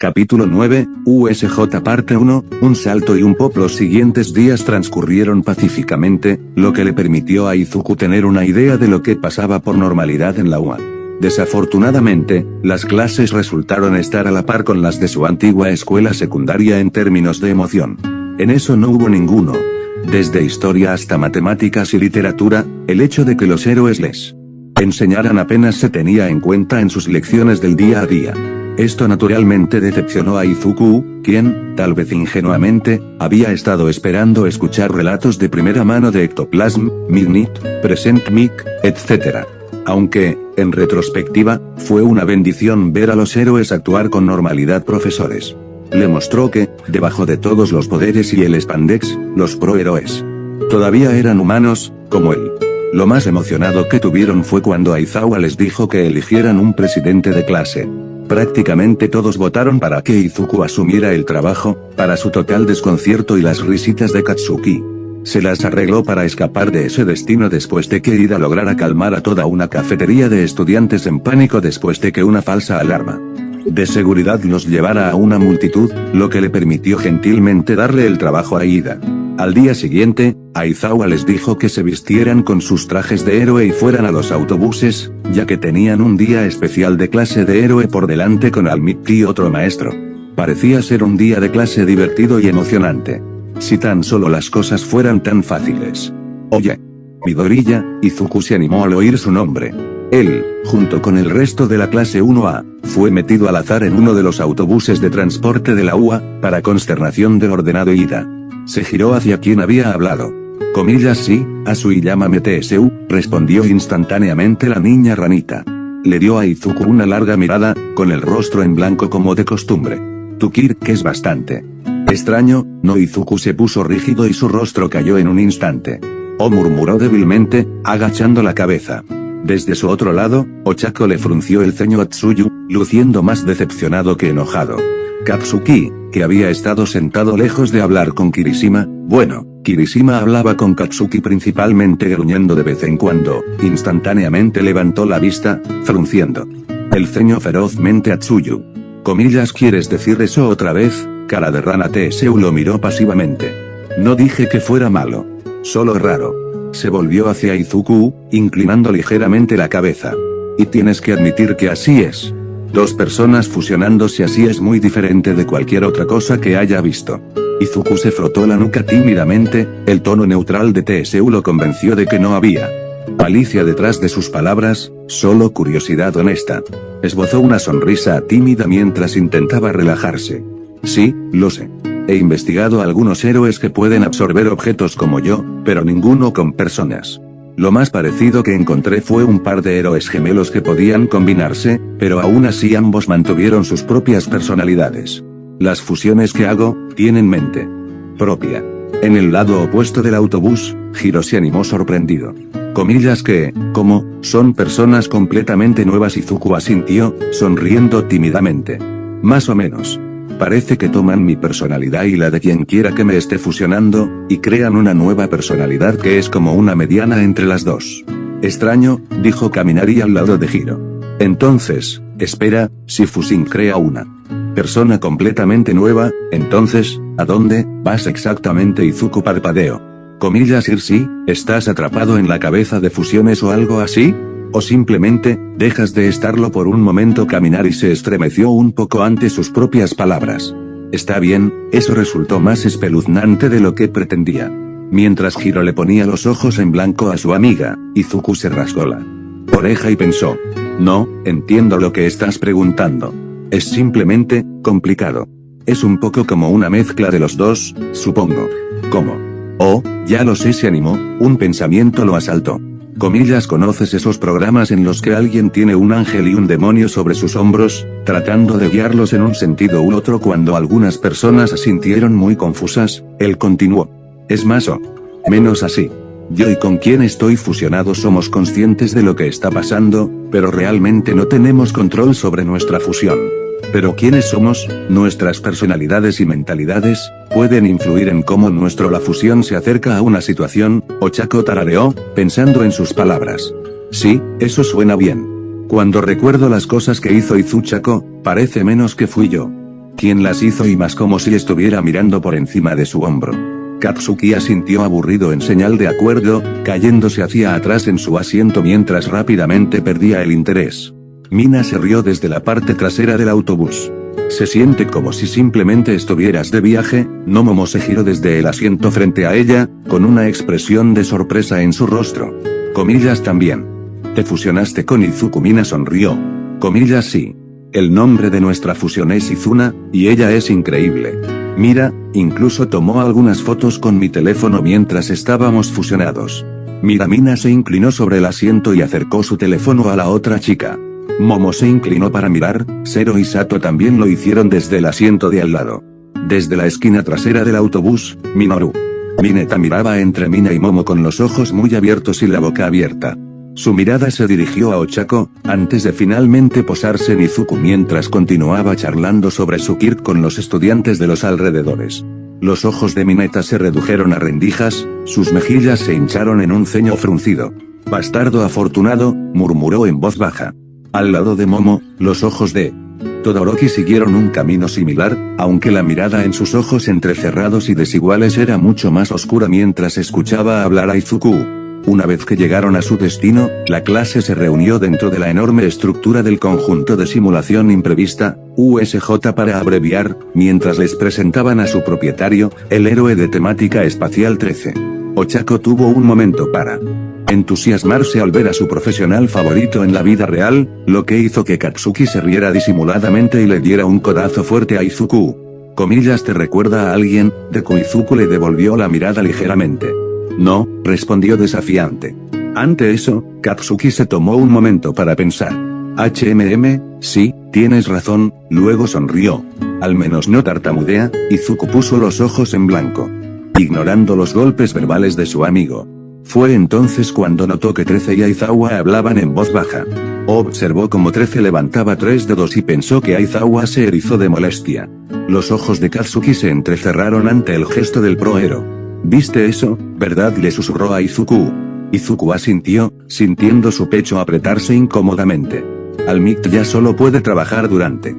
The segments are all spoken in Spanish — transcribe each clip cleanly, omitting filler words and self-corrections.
Capítulo 9, USJ Parte 1, un salto y un pop. Los siguientes días transcurrieron pacíficamente, lo que le permitió a Izuku tener una idea de lo que pasaba por normalidad en la UA. Desafortunadamente, las clases resultaron estar a la par con las de su antigua escuela secundaria en términos de emoción. En eso no hubo ninguno. Desde historia hasta matemáticas y literatura, el hecho de que los héroes les enseñaran apenas se tenía en cuenta en sus lecciones del día a día. Esto naturalmente decepcionó a Izuku, quien, tal vez ingenuamente, había estado esperando escuchar relatos de primera mano de Ectoplasm, Midnight, Present Mic, etc. Aunque, en retrospectiva, fue una bendición ver a los héroes actuar con normalidad. Profesores le mostró que, debajo de todos los poderes y el spandex, los prohéroes todavía eran humanos, como él. Lo más emocionado que tuvieron fue cuando Aizawa les dijo que eligieran un presidente de clase. Prácticamente todos votaron para que Izuku asumiera el trabajo, para su total desconcierto y las risitas de Katsuki. Se las arregló para escapar de ese destino después de que Ida lograra calmar a toda una cafetería de estudiantes en pánico después de que una falsa alarma de seguridad los llevara a una multitud, lo que le permitió gentilmente darle el trabajo a Ida. Al día siguiente, Aizawa les dijo que se vistieran con sus trajes de héroe y fueran a los autobuses, ya que tenían un día especial de clase de héroe por delante con Almiki y otro maestro. Parecía ser un día de clase divertido y emocionante. Si tan solo las cosas fueran tan fáciles. Oye, Midoriya. Izuku se animó al oír su nombre. Él, junto con el resto de la clase 1A, fue metido al azar en uno de los autobuses de transporte de la UA, para consternación del ordenado Ida. Se giró hacia quien había hablado. Comillas sí, Asui llámame TSU, respondió instantáneamente la niña ranita. Le dio a Izuku una larga mirada, con el rostro en blanco como de costumbre. Tu Kirk es bastante extraño, ¿no? Izuku se puso rígido y su rostro cayó en un instante. Oh, murmuró débilmente, agachando la cabeza. Desde su otro lado, Ochako le frunció el ceño a Tsuyu, luciendo más decepcionado que enojado. Katsuki, que había estado sentado lejos de hablar con Kirishima, bueno, Kirishima hablaba con Katsuki principalmente gruñendo de vez en cuando, instantáneamente levantó la vista, frunciendo el ceño ferozmente a Tsuyu. Comillas, ¿quieres decir eso otra vez? Cara de rana. TSU lo miró pasivamente. No dije que fuera malo. Solo raro. Se volvió hacia Izuku, inclinando ligeramente la cabeza. Y tienes que admitir que así es. Dos personas fusionándose así es muy diferente de cualquier otra cosa que haya visto. Izuku se frotó la nuca tímidamente, el tono neutral de TSU lo convenció de que no había malicia detrás de sus palabras, solo curiosidad honesta. Esbozó una sonrisa tímida mientras intentaba relajarse. Sí, lo sé. He investigado a algunos héroes que pueden absorber objetos como yo, pero ninguno con personas. Lo más parecido que encontré fue un par de héroes gemelos que podían combinarse, pero aún así ambos mantuvieron sus propias personalidades. Las fusiones que hago, tienen mente propia. En el lado opuesto del autobús, Hiro se animó sorprendido. Comillas que, ¿cómo? Son personas completamente nuevas. Izuku asintió, sonriendo tímidamente. Más o menos. Parece que toman mi personalidad y la de quien quiera que me esté fusionando, y crean una nueva personalidad que es como una mediana entre las dos. Extraño, dijo Kaminari al lado de Hiro. Entonces, espera, si Fusin crea una persona completamente nueva, entonces, ¿a dónde vas exactamente? Izuku parpadeó. Comillas, ir sí, ¿estás atrapado en la cabeza de fusiones o algo así? ¿O simplemente, dejas de estarlo por un momento? Kaminari se estremeció un poco ante sus propias palabras. Está bien, eso resultó más espeluznante de lo que pretendía. Mientras Hiro le ponía los ojos en blanco a su amiga, Izuku se rasgó la oreja y pensó. No, entiendo lo que estás preguntando. Es simplemente, complicado. Es un poco como una mezcla de los dos, supongo. ¿Cómo? Oh, ya lo sé, se animó, un pensamiento lo asaltó. Comillas, ¿conoces esos programas en los que alguien tiene un ángel y un demonio sobre sus hombros, tratando de guiarlos en un sentido u otro? Cuando algunas personas asintieron muy confusas, él continuó. Es más o menos así. Yo y con quien estoy fusionado somos conscientes de lo que está pasando, pero realmente no tenemos control sobre nuestra fusión. Pero ¿quiénes somos? Nuestras personalidades y mentalidades pueden influir en cómo la fusión se acerca a una situación. Ochako tarareó, pensando en sus palabras. Sí, eso suena bien. Cuando recuerdo las cosas que hizo Izuchako, parece menos que fui yo. ¿Quién las hizo? Y más como si estuviera mirando por encima de su hombro. Katsuki asintió aburrido en señal de acuerdo, cayéndose hacia atrás en su asiento mientras rápidamente perdía el interés. Mina se rió desde la parte trasera del autobús. Se siente como si simplemente estuvieras de viaje, ¿no? Momo se giró desde el asiento frente a ella, con una expresión de sorpresa en su rostro. Comillas también. ¿Te fusionaste con Izuku? Mina sonrió. Comillas sí. El nombre de nuestra fusión es Izuna, y ella es increíble. Mira, incluso tomó algunas fotos con mi teléfono mientras estábamos fusionados. Mina se inclinó sobre el asiento y acercó su teléfono a la otra chica. Momo se inclinó para mirar, Zero y Sato también lo hicieron desde el asiento de al lado. Desde la esquina trasera del autobús, Minoru Mineta miraba entre Mina y Momo con los ojos muy abiertos y la boca abierta. Su mirada se dirigió a Ochako, antes de finalmente posarse en Izuku mientras continuaba charlando sobre su Kirk con los estudiantes de los alrededores. Los ojos de Mineta se redujeron a rendijas, sus mejillas se hincharon en un ceño fruncido. Bastardo afortunado, murmuró en voz baja. Al lado de Momo, los ojos de Todoroki siguieron un camino similar, aunque la mirada en sus ojos entrecerrados y desiguales era mucho más oscura mientras escuchaba hablar a Izuku. Una vez que llegaron a su destino, la clase se reunió dentro de la enorme estructura del conjunto de simulación imprevista, USJ para abreviar, mientras les presentaban a su propietario, el héroe de temática espacial 13. Ochako tuvo un momento para entusiasmarse al ver a su profesional favorito en la vida real, lo que hizo que Katsuki se riera disimuladamente y le diera un codazo fuerte a Izuku. Comillas, ¿te recuerda a alguien? Izuku le devolvió la mirada ligeramente. No, respondió desafiante. Ante eso, Katsuki se tomó un momento para pensar. Sí, tienes razón, luego sonrió. Al menos no tartamudea. Izuku puso los ojos en blanco, ignorando los golpes verbales de su amigo. Fue entonces cuando notó que 13 y Aizawa hablaban en voz baja. Observó cómo 13 levantaba 3 dedos y pensó que Aizawa se erizó de molestia. Los ojos de Katsuki se entrecerraron ante el gesto del proero. ¿Viste eso, verdad? Le susurró a Izuku. Izuku asintió, sintiendo su pecho apretarse incómodamente. Almit ya solo puede trabajar durante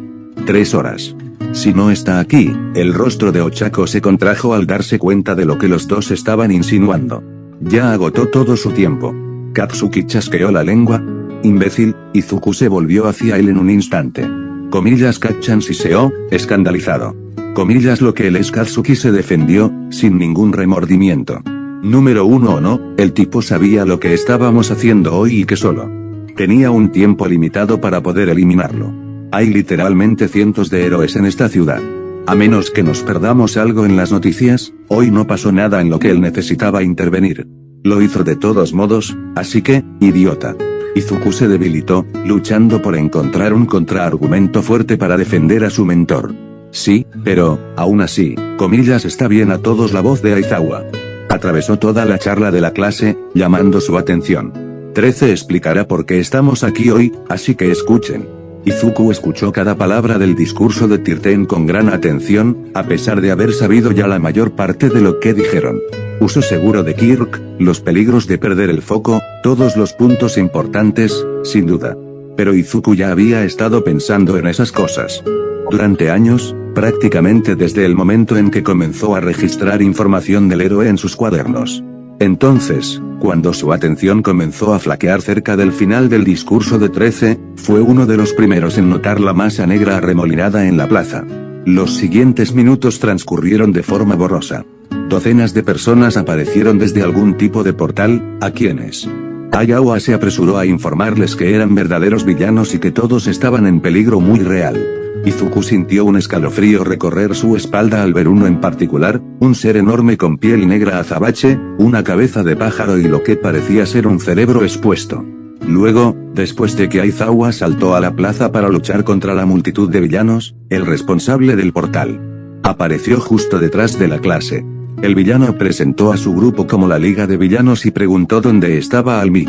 3 horas. Si no está aquí, el rostro de Ochako se contrajo al darse cuenta de lo que los dos estaban insinuando. Ya agotó todo su tiempo. Katsuki chasqueó la lengua. Imbécil, Izuku se volvió hacia él en un instante. Comillas, Katchan siseó, escandalizado. Comillas, lo que él es. Katsuki se defendió, sin ningún remordimiento. Número 1 o no, el tipo sabía lo que estábamos haciendo hoy y que solo tenía un tiempo limitado para poder eliminarlo. Hay literalmente cientos de héroes en esta ciudad. A menos que nos perdamos algo en las noticias, hoy no pasó nada en lo que él necesitaba intervenir. Lo hizo de todos modos, así que, idiota. Izuku se debilitó, luchando por encontrar un contraargumento fuerte para defender a su mentor. Sí, pero, aún así, comillas, está bien a todos. La voz de Aizawa atravesó toda la charla de la clase, llamando su atención. 13 explicará por qué estamos aquí hoy, así que escuchen. Izuku escuchó cada palabra del discurso de Tirten con gran atención, a pesar de haber sabido ya la mayor parte de lo que dijeron. Uso seguro de Kirk, los peligros de perder el foco, todos los puntos importantes, sin duda. Pero Izuku ya había estado pensando en esas cosas durante años, prácticamente desde el momento en que comenzó a registrar información del héroe en sus cuadernos. Entonces, cuando su atención comenzó a flaquear cerca del final del discurso de 13, fue uno de los primeros en notar la masa negra arremolinada en la plaza. Los siguientes minutos transcurrieron de forma borrosa. Docenas de personas aparecieron desde algún tipo de portal, a quienes Aizawa se apresuró a informarles que eran verdaderos villanos y que todos estaban en peligro muy real. Izuku sintió un escalofrío recorrer su espalda al ver uno en particular, un ser enorme con piel negra azabache, una cabeza de pájaro y lo que parecía ser un cerebro expuesto. Luego, después de que Aizawa saltó a la plaza para luchar contra la multitud de villanos, el responsable del portal apareció justo detrás de la clase. El villano presentó a su grupo como la Liga de Villanos y preguntó dónde estaba Almit.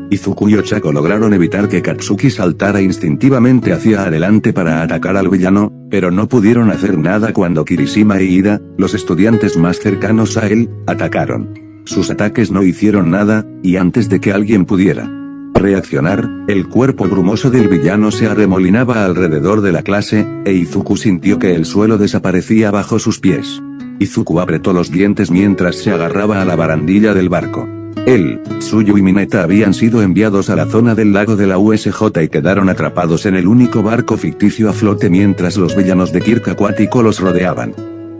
Izuku y Ochako lograron evitar que Katsuki saltara instintivamente hacia adelante para atacar al villano, pero no pudieron hacer nada cuando Kirishima e Ida, los estudiantes más cercanos a él, atacaron. Sus ataques no hicieron nada, y antes de que alguien pudiera reaccionar, el cuerpo brumoso del villano se arremolinaba alrededor de la clase, e Izuku sintió que el suelo desaparecía bajo sus pies. Izuku apretó los dientes mientras se agarraba a la barandilla del barco. Él, Tsuyu y Mineta habían sido enviados a la zona del lago de la USJ y quedaron atrapados en el único barco ficticio a flote mientras los villanos de Kirk Acuático los rodeaban.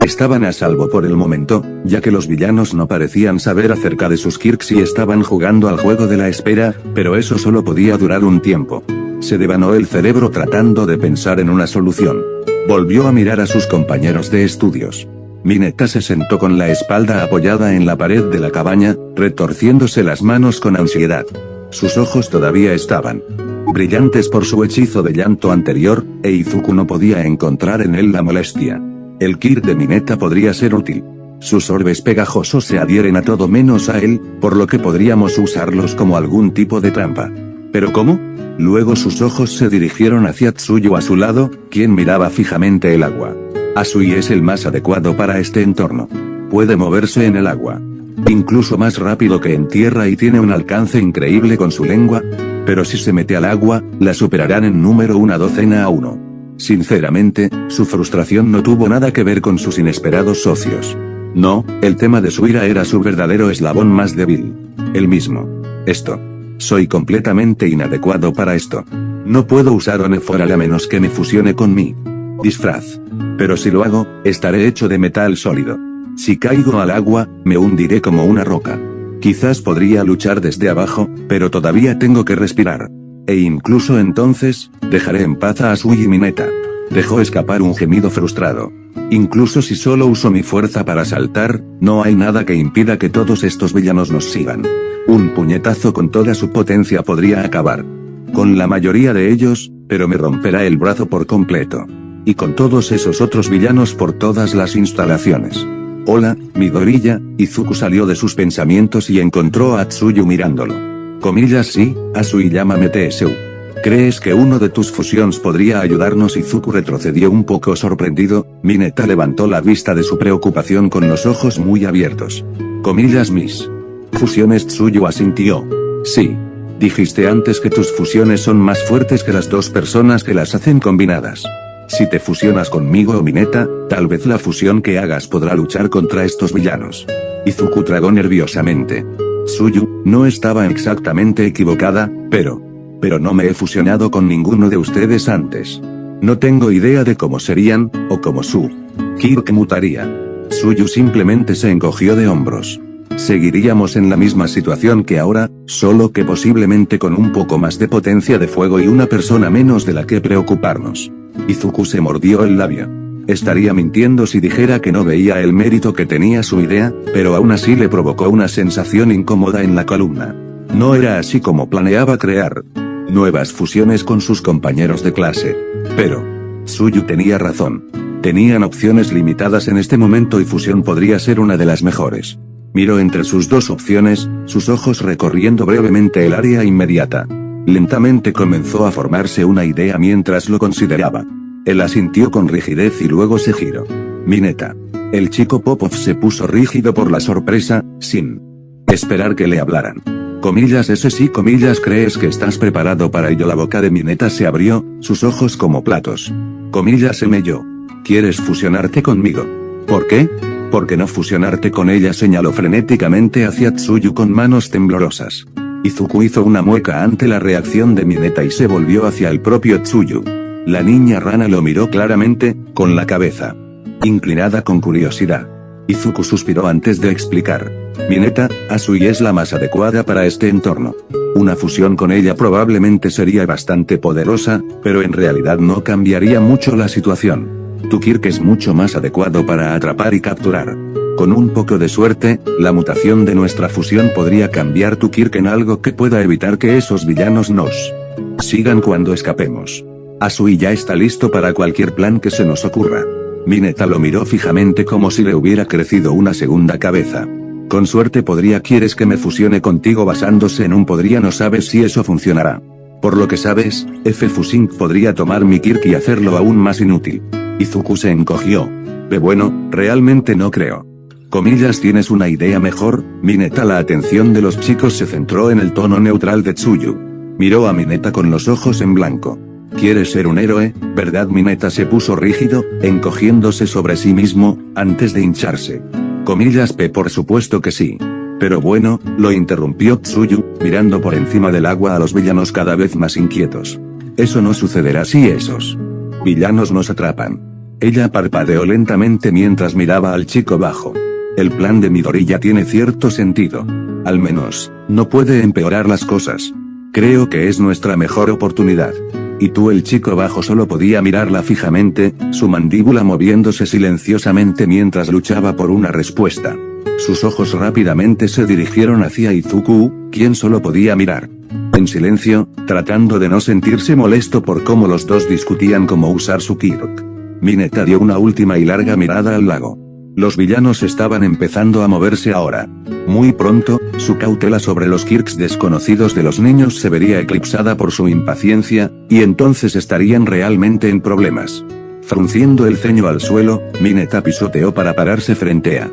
Estaban a salvo por el momento, ya que los villanos no parecían saber acerca de sus Kirks y estaban jugando al juego de la espera, pero eso solo podía durar un tiempo. Se devanó el cerebro tratando de pensar en una solución. Volvió a mirar a sus compañeros de estudios. Mineta se sentó con la espalda apoyada en la pared de la cabaña, retorciéndose las manos con ansiedad. Sus ojos todavía estaban brillantes por su hechizo de llanto anterior, e Izuku no podía encontrar en él la molestia. El Kirk de Mineta podría ser útil. Sus orbes pegajosos se adhieren a todo menos a él, por lo que podríamos usarlos como algún tipo de trampa. ¿Pero cómo? Luego sus ojos se dirigieron hacia Tsuyu a su lado, quien miraba fijamente el agua. Asui es el más adecuado para este entorno. Puede moverse en el agua. Incluso más rápido que en tierra y tiene un alcance increíble con su lengua. Pero si se mete al agua, la superarán en número 1/12 Sinceramente, su frustración no tuvo nada que ver con sus inesperados socios. No, el tema de su ira era su verdadero eslabón más débil. El mismo. Soy completamente inadecuado para esto. No puedo usar Oneforal a menos que me fusione con mi disfraz. Pero si lo hago, estaré hecho de metal sólido. Si caigo al agua, me hundiré como una roca. Quizás podría luchar desde abajo, pero todavía tengo que respirar. E incluso entonces, dejaré en paz a Asui y Mineta. Dejó escapar un gemido frustrado. Incluso si solo uso mi fuerza para saltar, no hay nada que impida que todos estos villanos nos sigan. Un puñetazo con toda su potencia podría acabar con la mayoría de ellos, pero me romperá el brazo por completo. Y con todos esos otros villanos por todas las instalaciones. Hola, Midoriya. Izuku salió de sus pensamientos y encontró a Tsuyu mirándolo. Comillas sí, Asui llámame TSU. ¿Crees que uno de tus fusiones podría ayudarnos? Izuku retrocedió un poco sorprendido. Mineta levantó la vista de su preocupación con los ojos muy abiertos. Comillas mis fusiones. Tsuyu asintió. Sí. Dijiste antes que tus fusiones son más fuertes que las dos personas que las hacen combinadas. Si te fusionas conmigo o Mineta, tal vez la fusión que hagas podrá luchar contra estos villanos. Izuku tragó nerviosamente. Tsuyu, no estaba exactamente equivocada, pero no me he fusionado con ninguno de ustedes antes. No tengo idea de cómo serían, o cómo su Kirk mutaría. Tsuyu simplemente se encogió de hombros. Seguiríamos en la misma situación que ahora, solo que posiblemente con un poco más de potencia de fuego y una persona menos de la que preocuparnos. Izuku se mordió el labio. Estaría mintiendo si dijera que no veía el mérito que tenía su idea, pero aún así le provocó una sensación incómoda en la columna. No era así como planeaba crear nuevas fusiones con sus compañeros de clase. Pero Tsuyu tenía razón. Tenían opciones limitadas en este momento y fusión podría ser una de las mejores. Miró entre sus dos opciones, sus ojos recorriendo brevemente el área inmediata. Lentamente comenzó a formarse una idea mientras lo consideraba. Él asintió con rigidez y luego se giró. Mineta. El chico Popov se puso rígido por la sorpresa, sin esperar que le hablaran. Comillas ese sí comillas ¿crees que estás preparado para ello? La boca de Mineta se abrió, sus ojos como platos. Comillas semelló. ¿Quieres fusionarte conmigo? ¿Por qué? ¿Por qué no fusionarte con ella? Señaló frenéticamente hacia Tsuyu con manos temblorosas. Izuku hizo una mueca ante la reacción de Mineta y se volvió hacia el propio Tsuyu. La niña rana lo miró claramente, con la cabeza inclinada con curiosidad. Izuku suspiró antes de explicar. Mineta, Asui es la más adecuada para este entorno. Una fusión con ella probablemente sería bastante poderosa, pero en realidad no cambiaría mucho la situación. Tu Kirk es mucho más adecuado para atrapar y capturar. Con un poco de suerte, la mutación de nuestra fusión podría cambiar tu Kirk en algo que pueda evitar que esos villanos nos sigan cuando escapemos. Asui ya está listo para cualquier plan que se nos ocurra. Mineta lo miró fijamente como si le hubiera crecido una segunda cabeza. Con suerte podría. ¿Quieres que me fusione contigo? Basándose en un podría, no sabes si eso funcionará. Por lo que sabes, F-Fusing podría tomar mi Kirk y hacerlo aún más inútil. Izuku se encogió. Bueno, realmente no creo. Comillas ¿tienes una idea mejor? Mineta. La atención de los chicos se centró en el tono neutral de Tsuyu. Miró a Mineta con los ojos en blanco. ¿Quieres ser un héroe, verdad? Mineta se puso rígido, encogiéndose sobre sí mismo, antes de hincharse. Por supuesto que sí. Pero bueno, lo interrumpió Tsuyu, mirando por encima del agua a los villanos cada vez más inquietos. Eso no sucederá si esos villanos nos atrapan. Ella parpadeó lentamente mientras miraba al chico bajo. El plan de Midori ya tiene cierto sentido. Al menos, no puede empeorar las cosas. Creo que es nuestra mejor oportunidad. Y tú, el chico bajo solo podía mirarla fijamente, su mandíbula moviéndose silenciosamente mientras luchaba por una respuesta. Sus ojos rápidamente se dirigieron hacia Izuku, quien solo podía mirar en silencio, tratando de no sentirse molesto por cómo los dos discutían cómo usar su Kirk. Mineta dio una última y larga mirada al lago. Los villanos estaban empezando a moverse ahora. Muy pronto, su cautela sobre los Kirks desconocidos de los niños se vería eclipsada por su impaciencia, y entonces estarían realmente en problemas. Frunciendo el ceño al suelo, Mineta pisoteó para pararse frente a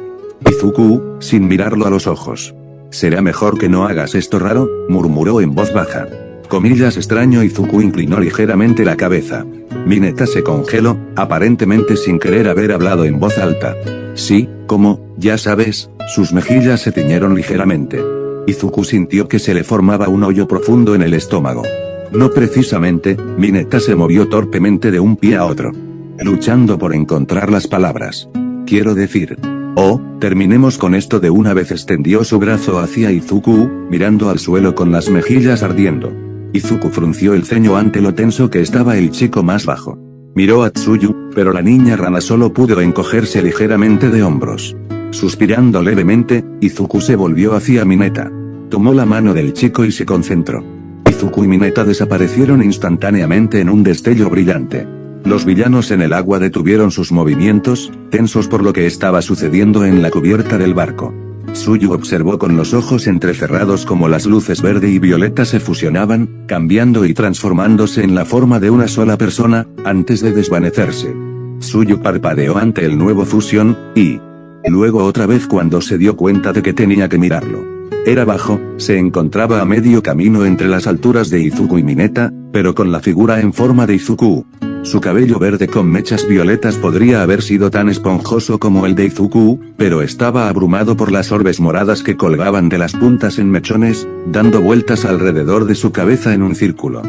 Izuku, sin mirarlo a los ojos. «Será mejor que no hagas esto raro», murmuró en voz baja. Extraño. Izuku inclinó ligeramente la cabeza. Mineta se congeló, aparentemente sin querer haber hablado en voz alta. Sí, como, ya sabes, sus mejillas se tiñeron ligeramente. Izuku sintió que se le formaba un hoyo profundo en el estómago. No precisamente, Mineta se movió torpemente de un pie a otro, luchando por encontrar las palabras. Quiero decir... Oh, terminemos con esto de una vez. Extendió su brazo hacia Izuku, mirando al suelo con las mejillas ardiendo. Izuku frunció el ceño ante lo tenso que estaba el chico más bajo. Miró a Tsuyu, pero la niña rana solo pudo encogerse ligeramente de hombros. Suspirando levemente, Izuku se volvió hacia Mineta. Tomó la mano del chico y se concentró. Izuku y Mineta desaparecieron instantáneamente en un destello brillante. Los villanos en el agua detuvieron sus movimientos, tensos por lo que estaba sucediendo en la cubierta del barco. Tsuyu observó con los ojos entrecerrados cómo las luces verde y violeta se fusionaban, cambiando y transformándose en la forma de una sola persona, antes de desvanecerse. Tsuyu parpadeó ante el nuevo fusión, y... luego otra vez cuando se dio cuenta de que tenía que mirarlo. Era bajo, se encontraba a medio camino entre las alturas de Izuku y Mineta, pero con la figura en forma de Izuku. Su cabello verde con mechas violetas podría haber sido tan esponjoso como el de Izuku, pero estaba abrumado por las orbes moradas que colgaban de las puntas en mechones, dando vueltas alrededor de su cabeza en un círculo.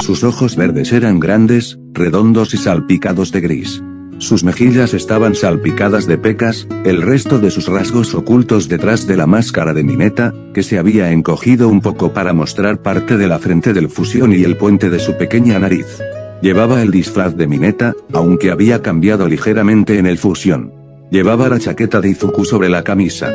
Sus ojos verdes eran grandes, redondos y salpicados de gris. Sus mejillas estaban salpicadas de pecas, el resto de sus rasgos ocultos detrás de la máscara de Mineta, que se había encogido un poco para mostrar parte de la frente del fusión y el puente de su pequeña nariz. Llevaba el disfraz de Mineta, aunque había cambiado ligeramente en el fusión. Llevaba la chaqueta de Izuku sobre la camisa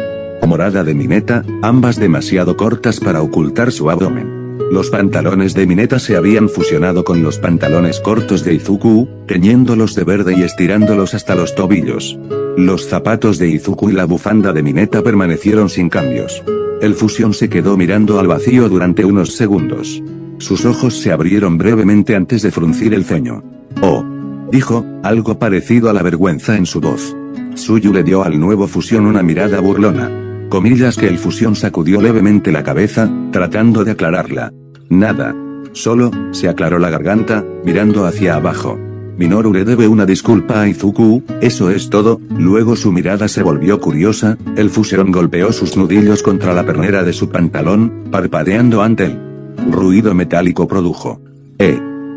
morada de Mineta, ambas demasiado cortas para ocultar su abdomen. Los pantalones de Mineta se habían fusionado con los pantalones cortos de Izuku, teñiéndolos de verde y estirándolos hasta los tobillos. Los zapatos de Izuku y la bufanda de Mineta permanecieron sin cambios. El fusión se quedó mirando al vacío durante unos segundos. Sus ojos se abrieron brevemente antes de fruncir el ceño. «Oh», dijo, algo parecido a la vergüenza en su voz. Tsuyu le dio al nuevo fusión una mirada burlona. Que el fusión sacudió levemente la cabeza, tratando de aclararla. Nada. Solo, se aclaró la garganta, mirando hacia abajo. Minoru le debe una disculpa a Izuku, eso es todo. Luego su mirada se volvió curiosa, el fusión golpeó sus nudillos contra la pernera de su pantalón, parpadeando ante él. Ruido metálico produjo.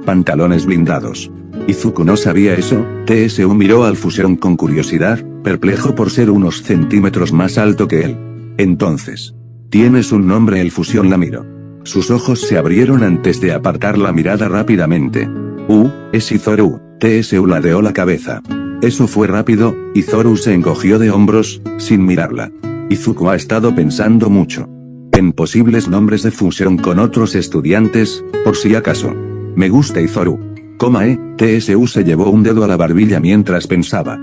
Pantalones blindados. Izuku no sabía eso. TSU miró al fusión con curiosidad, perplejo por ser unos centímetros más alto que él. Entonces, ¿tienes un nombre? El fusión la miró. Sus ojos se abrieron antes de apartar la mirada rápidamente. Es Izoru. TSU ladeó la cabeza. Eso fue rápido. Izoru se encogió de hombros, sin mirarla. Izuku ha estado pensando mucho en posibles nombres de fusión con otros estudiantes, por si acaso. Me gusta Izoru. TSU se llevó un dedo a la barbilla mientras pensaba.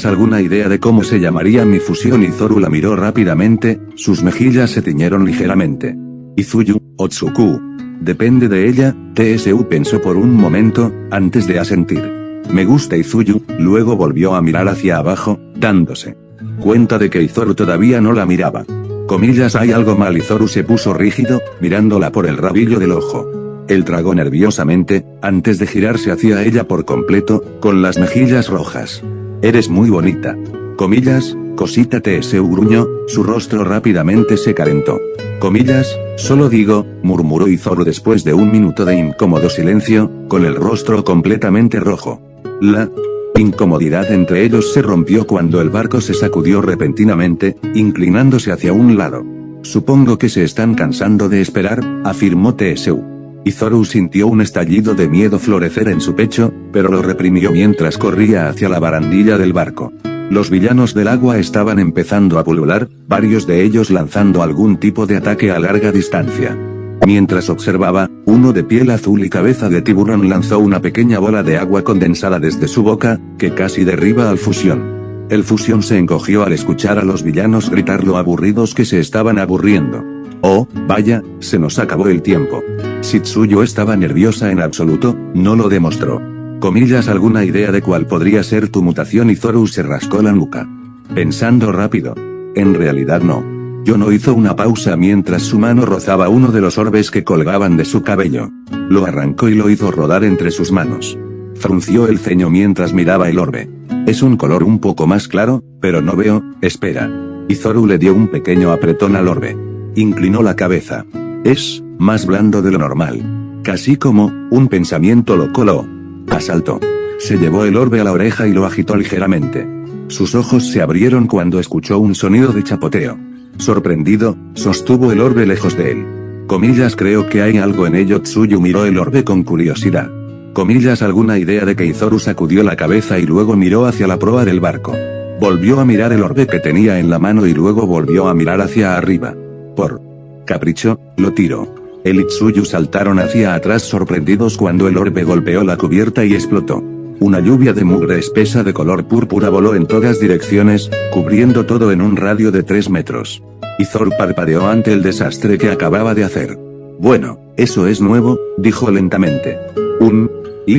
¿Alguna idea de cómo se llamaría mi fusión? Izoru la miró rápidamente, sus mejillas se tiñeron ligeramente. Izuyu, Otsuku. Depende de ella, TSU pensó por un momento, antes de asentir. Me gusta Izuyu, luego volvió a mirar hacia abajo, dándose cuenta de que Izoru todavía no la miraba. Comillas, hay algo mal, y Zoru se puso rígido, mirándola por el rabillo del ojo. Él tragó nerviosamente, antes de girarse hacia ella por completo, con las mejillas rojas. Eres muy bonita. Comillas, cosita, TSU gruñó, su rostro rápidamente se calentó. Comillas, solo digo, murmuró Zoru después de un minuto de incómodo silencio, con el rostro completamente rojo. La incomodidad entre ellos se rompió cuando el barco se sacudió repentinamente, inclinándose hacia un lado. Supongo que se están cansando de esperar, afirmó TSU. Zoru sintió un estallido de miedo florecer en su pecho, pero lo reprimió mientras corría hacia la barandilla del barco. Los villanos del agua estaban empezando a pulular, varios de ellos lanzando algún tipo de ataque a larga distancia. Mientras observaba, uno de piel azul y cabeza de tiburón lanzó una pequeña bola de agua condensada desde su boca, que casi derriba al Fusión. El Fusión se encogió al escuchar a los villanos gritar lo aburridos que se estaban aburriendo. Oh, vaya, se nos acabó el tiempo. Si Tsuyu estaba nerviosa en absoluto, no lo demostró. Comillas, ¿alguna idea de cuál podría ser tu mutación? Zoru se rascó la nuca. Pensando rápido. En realidad no. Yo no. Hizo una pausa mientras su mano rozaba uno de los orbes que colgaban de su cabello. Lo arrancó y lo hizo rodar entre sus manos. Frunció el ceño mientras miraba el orbe. Es un color un poco más claro, pero no veo, espera. Zoru le dio un pequeño apretón al orbe. Inclinó la cabeza. Es más blando de lo normal. Casi como un pensamiento loco lo asaltó. Se llevó el orbe a la oreja y lo agitó ligeramente. Sus ojos se abrieron cuando escuchó un sonido de chapoteo. Sorprendido, sostuvo el orbe lejos de él. Comillas, creo que hay algo en ello. Tsuyu miró el orbe con curiosidad. Comillas, ¿alguna idea de que? Zoru sacudió la cabeza y luego miró hacia la proa del barco. Volvió a mirar el orbe que tenía en la mano y luego volvió a mirar hacia arriba. Por capricho, lo tiró. Él y Tsuyu saltaron hacia atrás sorprendidos cuando el orbe golpeó la cubierta y explotó. Una lluvia de mugre espesa de color púrpura voló en todas direcciones, cubriendo todo en un radio de 3 metros. Zoru parpadeó ante el desastre que acababa de hacer. Bueno, eso es nuevo, dijo lentamente.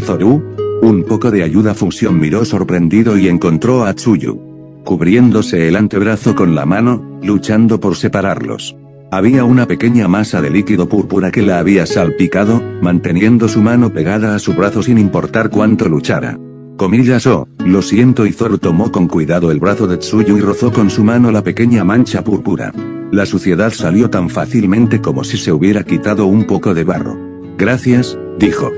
Zoru, un poco de ayuda. Fusión miró sorprendido y encontró a Tsuyu cubriéndose el antebrazo con la mano, luchando por separarlos. Había una pequeña masa de líquido púrpura que la había salpicado, manteniendo su mano pegada a su brazo sin importar cuánto luchara. Comillas, oh, lo siento. Zoru tomó con cuidado el brazo de Tsuyu y rozó con su mano la pequeña mancha púrpura. La suciedad salió tan fácilmente como si se hubiera quitado un poco de barro. Gracias, dijo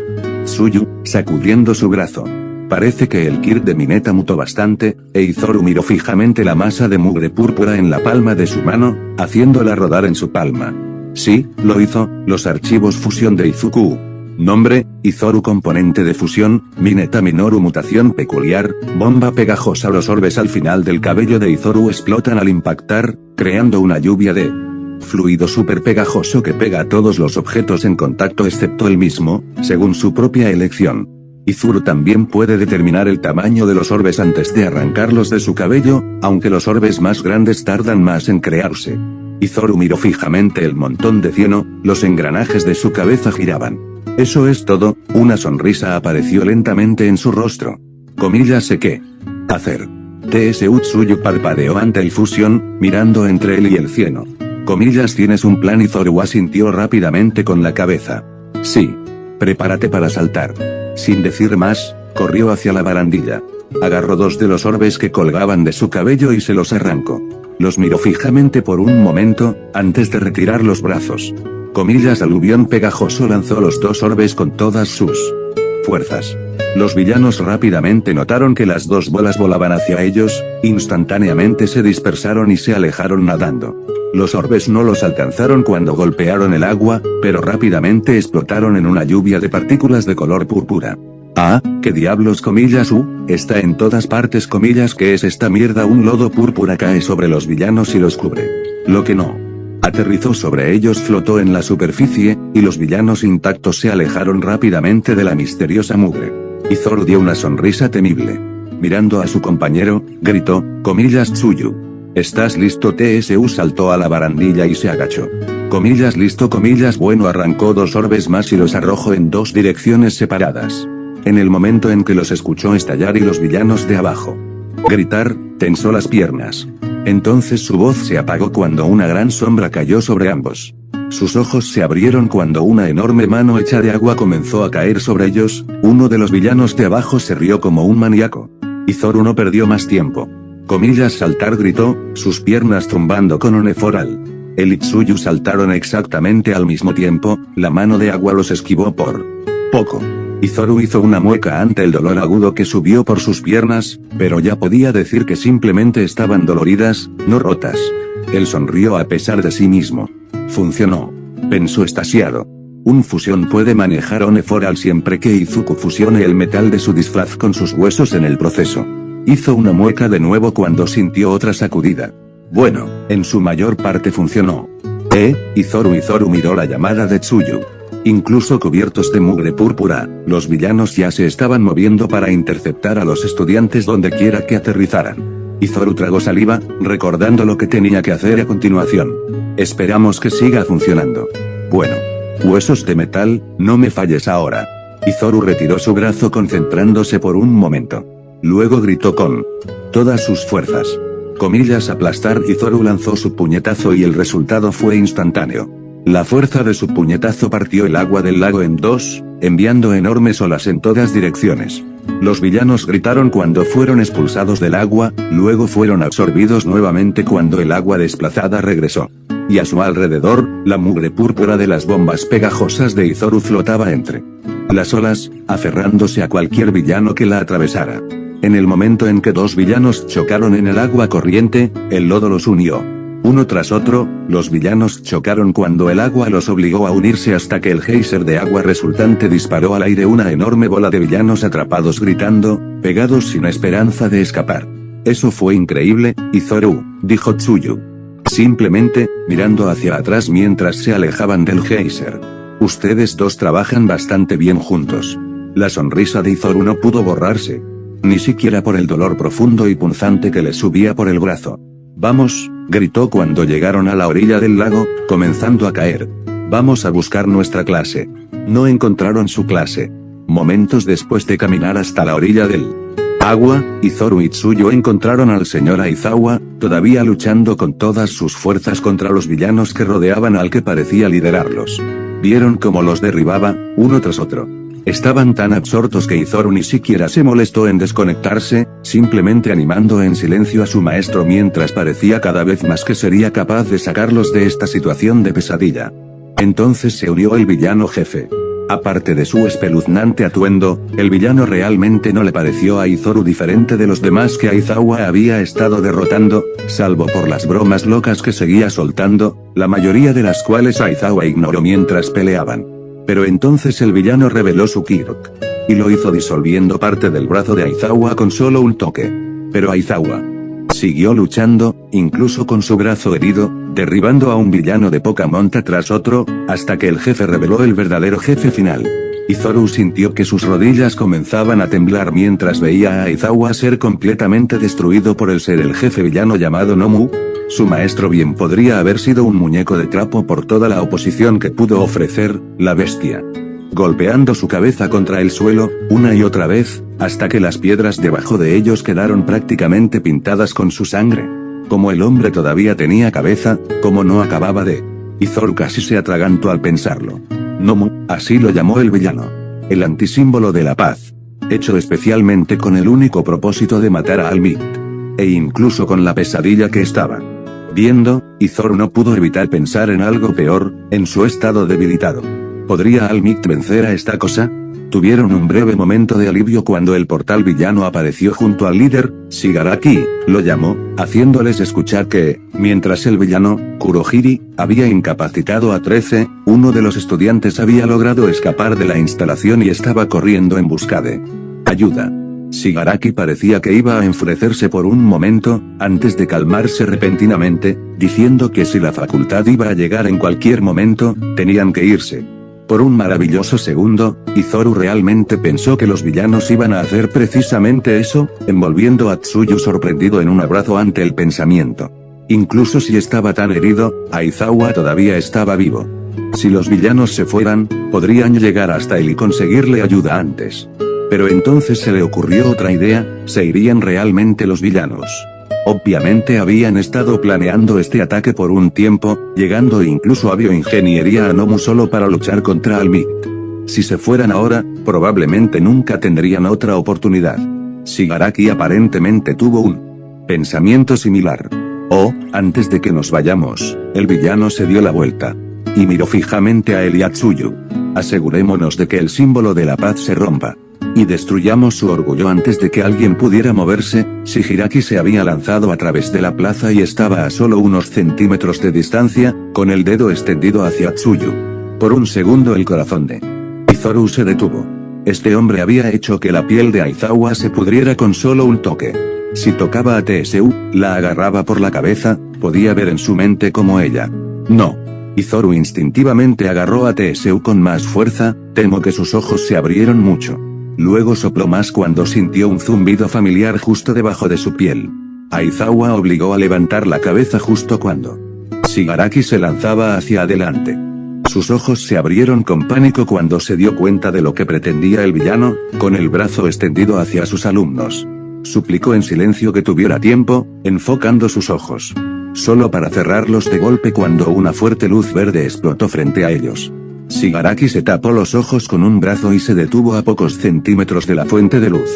Tsuyu, sacudiendo su brazo. Parece que el Kirk de Mineta mutó bastante, Zoru miró fijamente la masa de mugre púrpura en la palma de su mano, haciéndola rodar en su palma. Sí, lo hizo, los archivos fusión de Izuku. Nombre, Zoru componente de fusión, Mineta Minoru mutación peculiar, bomba pegajosa. Los orbes al final del cabello de Zoru explotan al impactar, creando una lluvia de fluido súper pegajoso que pega a todos los objetos en contacto excepto el mismo, según su propia elección. Zoru también puede determinar el tamaño de los orbes antes de arrancarlos de su cabello, aunque los orbes más grandes tardan más en crearse. Zoru miró fijamente el montón de cieno, los engranajes de su cabeza giraban. Eso es todo, una sonrisa apareció lentamente en su rostro. Comillas, sé qué hacer. TSU. Tsuyu parpadeó ante el fusión, mirando entre él y el cieno. Comillas, ¿tienes un plan? Zoru asintió rápidamente con la cabeza. Sí. Prepárate para saltar. Sin decir más, corrió hacia la barandilla. Agarró 2 de los orbes que colgaban de su cabello y se los arrancó. Los miró fijamente por un momento, antes de retirar los brazos. Comillas, aluvión pegajoso lanzó los 2 orbes con todas sus fuerzas. Los villanos rápidamente notaron que las 2 bolas volaban hacia ellos, instantáneamente se dispersaron y se alejaron nadando. Los orbes no los alcanzaron cuando golpearon el agua, pero rápidamente explotaron en una lluvia de partículas de color púrpura. Ah, ¿qué diablos? Comillas, está en todas partes. Comillas, ¿qué es esta mierda? Un lodo púrpura cae sobre los villanos y los cubre. Lo que no aterrizó sobre ellos flotó en la superficie, y los villanos intactos se alejaron rápidamente de la misteriosa mugre. Zoru dio una sonrisa temible. Mirando a su compañero, gritó, comillas, Tsuyu. ¿Estás listo? TSU saltó a la barandilla y se agachó. Comillas, listo. Comillas, bueno. Arrancó 2 orbes más y los arrojó en 2 direcciones separadas. En el momento en que los escuchó estallar y los villanos de abajo gritar, tensó las piernas. Entonces su voz se apagó cuando una gran sombra cayó sobre ambos. Sus ojos se abrieron cuando una enorme mano hecha de agua comenzó a caer sobre ellos. Uno de los villanos de abajo se rió como un maníaco. Y Zoru no perdió más tiempo. Saltar gritó, sus piernas zumbando con un eforal. Él y Tsuyu saltaron exactamente al mismo tiempo, la mano de agua los esquivó por poco. Y Zoru hizo una mueca ante el dolor agudo que subió por sus piernas, pero ya podía decir que simplemente estaban doloridas, no rotas. Él sonrió a pesar de sí mismo. Funcionó. Pensó extasiado. Un fusión puede manejar un eforal siempre que Izuku fusione el metal de su disfraz con sus huesos en el proceso. Hizo una mueca de nuevo cuando sintió otra sacudida. Bueno, en su mayor parte funcionó. Y Zoru miró la llamada de Tsuyu. Incluso cubiertos de mugre púrpura, los villanos ya se estaban moviendo para interceptar a los estudiantes donde quiera que aterrizaran. Y Zoru tragó saliva, recordando lo que tenía que hacer a continuación. Esperamos que siga funcionando. Bueno. Huesos de metal, no me falles ahora. Y Zoru retiró su brazo concentrándose por un momento. Luego gritó con todas sus fuerzas. Aplastar y Zoru lanzó su puñetazo y el resultado fue instantáneo. La fuerza de su puñetazo partió el agua del lago en dos, enviando enormes olas en todas direcciones. Los villanos gritaron cuando fueron expulsados del agua, luego fueron absorbidos nuevamente cuando el agua desplazada regresó. Y a su alrededor, la mugre púrpura de las bombas pegajosas de Izoru flotaba entre las olas, aferrándose a cualquier villano que la atravesara. En el momento en que dos villanos chocaron en el agua corriente, el lodo los unió. Uno tras otro, los villanos chocaron cuando el agua los obligó a unirse hasta que el geyser de agua resultante disparó al aire una enorme bola de villanos atrapados gritando, pegados sin esperanza de escapar. Eso fue increíble, Izoru, dijo Tsuyu. Simplemente, mirando hacia atrás mientras se alejaban del geyser. Ustedes dos trabajan bastante bien juntos. La sonrisa de Izoru no pudo borrarse. Ni siquiera por el dolor profundo y punzante que le subía por el brazo. Vamos, gritó cuando llegaron a la orilla del lago, comenzando a caer. Vamos a buscar nuestra clase. No encontraron su clase. Momentos después de caminar hasta la orilla del agua, Izoru y Tsuyu encontraron al señor Aizawa, todavía luchando con todas sus fuerzas contra los villanos que rodeaban al que parecía liderarlos. Vieron cómo los derribaba, uno tras otro. Estaban tan absortos que Izoru ni siquiera se molestó en desconectarse, simplemente animando en silencio a su maestro mientras parecía cada vez más que sería capaz de sacarlos de esta situación de pesadilla. Entonces se unió el villano jefe. Aparte de su espeluznante atuendo, el villano realmente no le pareció a Izoru diferente de los demás que Aizawa había estado derrotando, salvo por las bromas locas que seguía soltando, la mayoría de las cuales Aizawa ignoró mientras peleaban. Pero entonces el villano reveló su Kirk. Y lo hizo disolviendo parte del brazo de Aizawa con solo un toque. Pero Aizawa siguió luchando, incluso con su brazo herido, derribando a un villano de poca monta tras otro, hasta que el jefe reveló el verdadero jefe final. Izoru sintió que sus rodillas comenzaban a temblar mientras veía a Aizawa ser completamente destruido por el jefe villano llamado Nomu. Su maestro bien podría haber sido un muñeco de trapo por toda la oposición que pudo ofrecer, la bestia. Golpeando su cabeza contra el suelo, una y otra vez, hasta que las piedras debajo de ellos quedaron prácticamente pintadas con su sangre. Como el hombre todavía tenía cabeza, como no acababa de... Izoru casi se atragantó al pensarlo. Nomu, así lo llamó el villano. El antisímbolo de la paz. Hecho especialmente con el único propósito de matar a All-Might. E incluso con la pesadilla que estaba viendo, Izoru no pudo evitar pensar en algo peor, en su estado debilitado. ¿Podría All-Might vencer a esta cosa? Tuvieron un breve momento de alivio cuando el portal villano apareció junto al líder, Shigaraki, lo llamó, haciéndoles escuchar que, mientras el villano, Kurohiri, había incapacitado a 13, uno de los estudiantes había logrado escapar de la instalación y estaba corriendo en busca de ayuda. Shigaraki parecía que iba a enfurecerse por un momento, antes de calmarse repentinamente, diciendo que si la facultad iba a llegar en cualquier momento, tenían que irse. Por un maravilloso segundo, Izoru realmente pensó que los villanos iban a hacer precisamente eso, envolviendo a Tsuyu sorprendido en un abrazo ante el pensamiento. Incluso si estaba tan herido, Aizawa todavía estaba vivo. Si los villanos se fueran, podrían llegar hasta él y conseguirle ayuda antes. Pero entonces se le ocurrió otra idea, ¿se irían realmente los villanos? Obviamente habían estado planeando este ataque por un tiempo, llegando incluso a bioingeniería a Nomu solo para luchar contra Almit. Si se fueran ahora, probablemente nunca tendrían otra oportunidad. Shigaraki aparentemente tuvo un pensamiento similar. Antes de que nos vayamos, el villano se dio la vuelta y miró fijamente a él y a Tsuyu. Asegurémonos de que el símbolo de la paz se rompa y destruyamos su orgullo antes de que alguien pudiera moverse. Shigaraki se había lanzado a través de la plaza y estaba a solo unos centímetros de distancia, con el dedo extendido hacia Tsuyu. Por un segundo el corazón de Izoru se detuvo. Este hombre había hecho que la piel de Aizawa se pudriera con solo un toque. Si tocaba a Tsu, la agarraba por la cabeza, podía ver en su mente como ella. No. Izoru instintivamente agarró a Tsu con más fuerza, temo que sus ojos se abrieron mucho. Luego sopló más cuando sintió un zumbido familiar justo debajo de su piel. Aizawa obligó a levantar la cabeza justo cuando Shigaraki se lanzaba hacia adelante. Sus ojos se abrieron con pánico cuando se dio cuenta de lo que pretendía el villano, con el brazo extendido hacia sus alumnos. Suplicó en silencio que tuviera tiempo, enfocando sus ojos. Solo para cerrarlos de golpe cuando una fuerte luz verde explotó frente a ellos. Shigaraki se tapó los ojos con un brazo y se detuvo a pocos centímetros de la fuente de luz.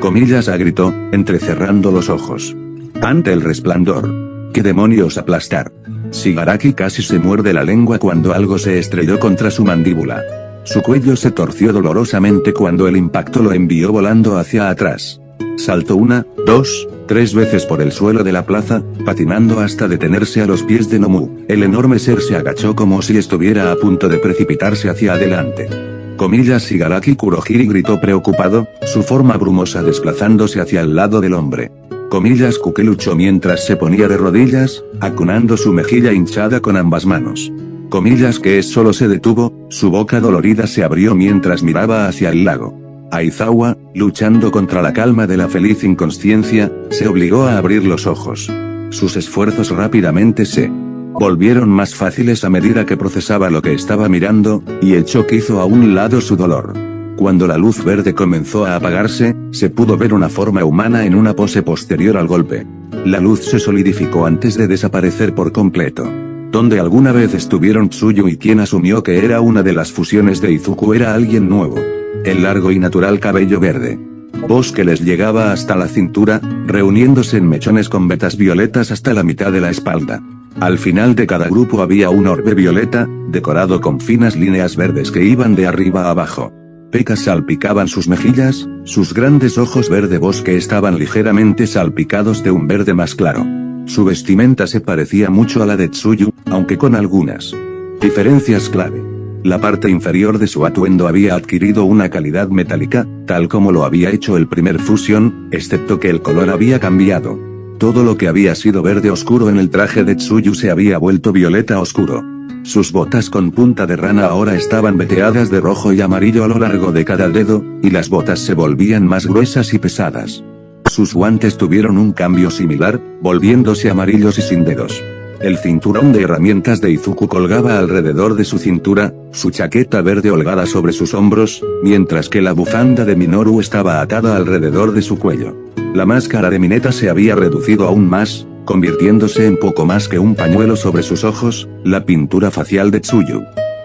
Comillas, gritó, entrecerrando los ojos. Ante el resplandor. ¿Qué demonios aplastar? Shigaraki casi se muerde la lengua cuando algo se estrelló contra su mandíbula. Su cuello se torció dolorosamente cuando el impacto lo envió volando hacia atrás. Saltó 1, 2, 3 veces por el suelo de la plaza, patinando hasta detenerse a los pies de Nomu. El enorme ser se agachó como si estuviera a punto de precipitarse hacia adelante. Comillas, Shigaraki Kurohiri gritó preocupado, su forma brumosa desplazándose hacia el lado del hombre. Comillas, Kuke luchó mientras se ponía de rodillas, acunando su mejilla hinchada con ambas manos. Comillas, que solo se detuvo, su boca dolorida se abrió mientras miraba hacia el lago. Aizawa, luchando contra la calma de la feliz inconsciencia, se obligó a abrir los ojos. Sus esfuerzos rápidamente se volvieron más fáciles a medida que procesaba lo que estaba mirando, y el shock hizo a un lado su dolor. Cuando la luz verde comenzó a apagarse, se pudo ver una forma humana en una pose posterior al golpe. La luz se solidificó antes de desaparecer por completo. Donde alguna vez estuvieron Tsuyu y quien asumió que era una de las fusiones de Izuku era alguien nuevo. El largo y natural cabello verde. Bosque les llegaba hasta la cintura, reuniéndose en mechones con vetas violetas hasta la mitad de la espalda. Al final de cada grupo había un orbe violeta, decorado con finas líneas verdes que iban de arriba a abajo. Pecas salpicaban sus mejillas, sus grandes ojos verde bosque estaban ligeramente salpicados de un verde más claro. Su vestimenta se parecía mucho a la de Tsuyu, aunque con algunas diferencias clave. La parte inferior de su atuendo había adquirido una calidad metálica, tal como lo había hecho el primer Fusion, excepto que el color había cambiado. Todo lo que había sido verde oscuro en el traje de Tsuyu se había vuelto violeta oscuro. Sus botas con punta de rana ahora estaban veteadas de rojo y amarillo a lo largo de cada dedo, y las botas se volvían más gruesas y pesadas. Sus guantes tuvieron un cambio similar, volviéndose amarillos y sin dedos. El cinturón de herramientas de Izuku colgaba alrededor de su cintura, su chaqueta verde holgada sobre sus hombros, mientras que la bufanda de Minoru estaba atada alrededor de su cuello. La máscara de Mineta se había reducido aún más, convirtiéndose en poco más que un pañuelo sobre sus ojos, la pintura facial de Tsuyu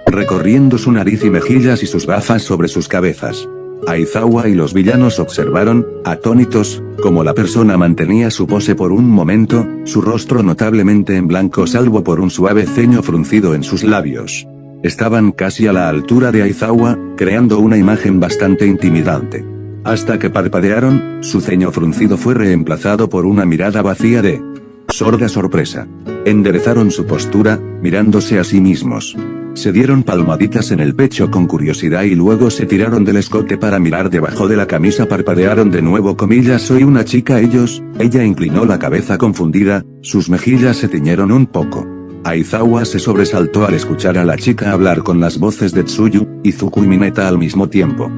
recorriendo su nariz y mejillas y sus gafas sobre sus cabezas. Aizawa y los villanos observaron, atónitos, cómo la persona mantenía su pose por un momento, su rostro notablemente en blanco salvo por un suave ceño fruncido en sus labios. Estaban casi a la altura de Aizawa, creando una imagen bastante intimidante. Hasta que parpadearon, su ceño fruncido fue reemplazado por una mirada vacía de sorda sorpresa. Enderezaron su postura, mirándose a sí mismos. Se dieron palmaditas en el pecho con curiosidad y luego se tiraron del escote para mirar debajo de la camisa. Parpadearon de nuevo. Soy una chica ellos. Ella inclinó la cabeza confundida, sus mejillas se tiñeron un poco. Aizawa se sobresaltó al escuchar a la chica hablar con las voces de Tsuyu, Izuku y Mineta al mismo tiempo.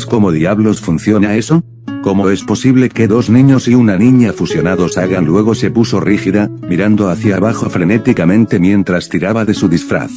¿Cómo diablos funciona eso? ¿Cómo es posible que dos niños y una niña fusionados hagan? Luego se puso rígida, mirando hacia abajo frenéticamente mientras tiraba de su disfraz.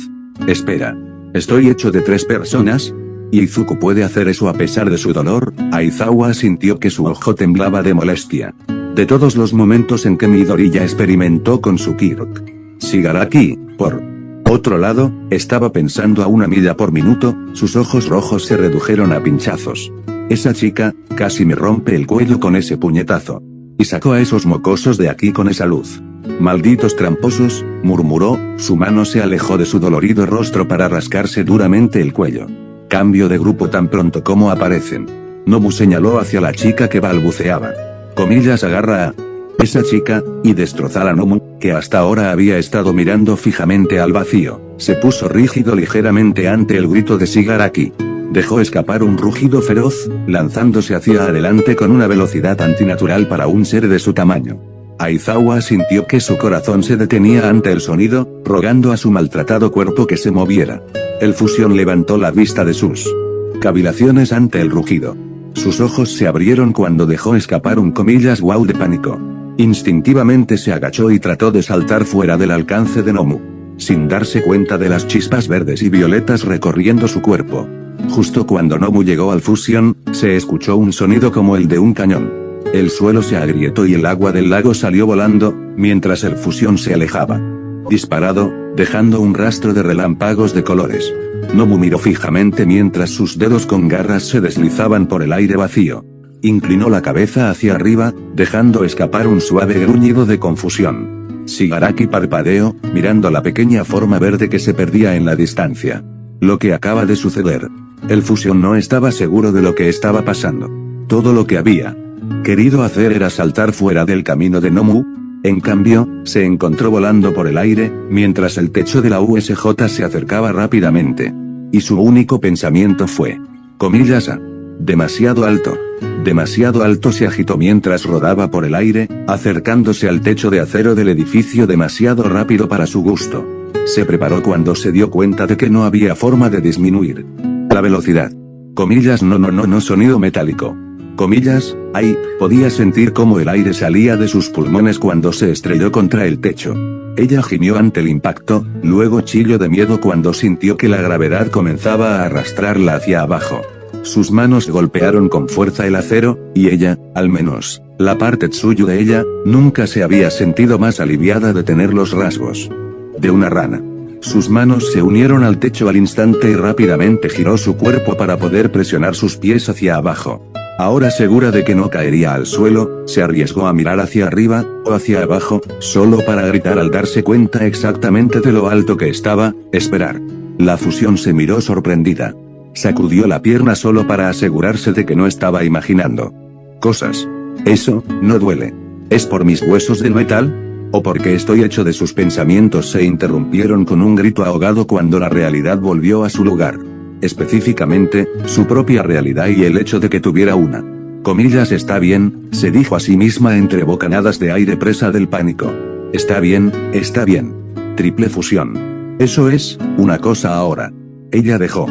Espera. ¿Estoy hecho de 3 personas? ¿Y Izuku puede hacer eso a pesar de su dolor? Aizawa sintió que su ojo temblaba de molestia. de todos los momentos en que Midoriya experimentó con su Kirk. Shigaraki, por otro lado, estaba pensando a 1 milla por minuto, sus ojos rojos se redujeron a pinchazos. Esa chica, casi me rompe el cuello con ese puñetazo. Y sacó a esos mocosos de aquí con esa luz. Malditos tramposos, murmuró, su mano se alejó de su dolorido rostro para rascarse duramente el cuello. Cambio de grupo tan pronto como aparecen. Nomu señaló hacia la chica que balbuceaba. Comillas agarra a esa chica, y destrozar a Nomu, que hasta ahora había estado mirando fijamente al vacío. Se puso rígido ligeramente ante el grito de Shigaraki. Dejó escapar un rugido feroz, lanzándose hacia adelante con una velocidad antinatural para un ser de su tamaño. Aizawa sintió que su corazón se detenía ante el sonido, rogando a su maltratado cuerpo que se moviera. El fusión levantó la vista de sus cavilaciones ante el rugido. Sus ojos se abrieron cuando dejó escapar un comillas wow de pánico. Instintivamente se agachó y trató de saltar fuera del alcance de Nomu, sin darse cuenta de las chispas verdes y violetas recorriendo su cuerpo. Justo cuando Nomu llegó al fusión, se escuchó un sonido como el de un cañón. El suelo se agrietó y el agua del lago salió volando, mientras el fusión se alejaba. Disparado, dejando un rastro de relámpagos de colores. Nomu miró fijamente mientras sus dedos con garras se deslizaban por el aire vacío. Inclinó la cabeza hacia arriba, dejando escapar un suave gruñido de confusión. Shigaraki parpadeó, mirando la pequeña forma verde que se perdía en la distancia. Lo que acaba de suceder. El fusión no estaba seguro de lo que estaba pasando. Todo lo que había querido hacer era saltar fuera del camino de Nomu. En cambio, se encontró volando por el aire, mientras el techo de la USJ se acercaba rápidamente. Y su único pensamiento fue, comillas a, demasiado alto. Demasiado alto. Se agitó mientras rodaba por el aire, acercándose al techo de acero del edificio demasiado rápido para su gusto. Se preparó cuando se dio cuenta de que no había forma de disminuir la velocidad. Comillas no sonido metálico. Comillas, ay, podía sentir cómo el aire salía de sus pulmones cuando se estrelló contra el techo. Ella gimió ante el impacto, luego chilló de miedo cuando sintió que la gravedad comenzaba a arrastrarla hacia abajo. Sus manos golpearon con fuerza el acero, y ella, al menos, la parte Tsuyu de ella, nunca se había sentido más aliviada de tener los rasgos de una rana. Sus manos se unieron al techo al instante y rápidamente giró su cuerpo para poder presionar sus pies hacia abajo. Ahora segura de que no caería al suelo, se arriesgó a mirar hacia arriba, o hacia abajo, solo para gritar al darse cuenta exactamente de lo alto que estaba. Esperar. La fusión se miró sorprendida. Sacudió la pierna solo para asegurarse de que no estaba imaginando cosas. Eso, no duele. ¿Es por mis huesos de metal? ¿O porque estoy hecho de sus pensamientos? Se interrumpieron con un grito ahogado cuando la realidad volvió a su lugar. Específicamente, su propia realidad y el hecho de que tuviera una. Comillas está bien, se dijo a sí misma entre bocanadas de aire presa del pánico. Está bien, está bien. Triple fusión. Eso es, una cosa ahora. Ella dejó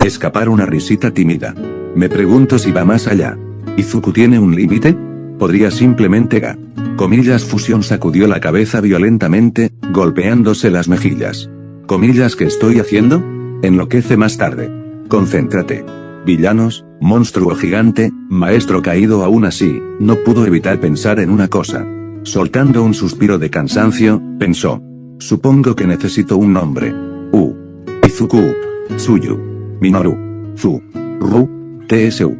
escapar una risita tímida. Me pregunto si va más allá. ¿Izuku tiene un límite? ¿Podría simplemente ga? Comillas fusión sacudió la cabeza violentamente, golpeándose las mejillas. Comillas ¿qué estoy haciendo? Enloquece más tarde. Concéntrate. Villanos, monstruo gigante, maestro caído. Aún así, no pudo evitar pensar en una cosa. Soltando un suspiro de cansancio, pensó. Supongo que necesito un nombre. Izuku. Tsuyu. Minoru. Zu. Ru. Tsu.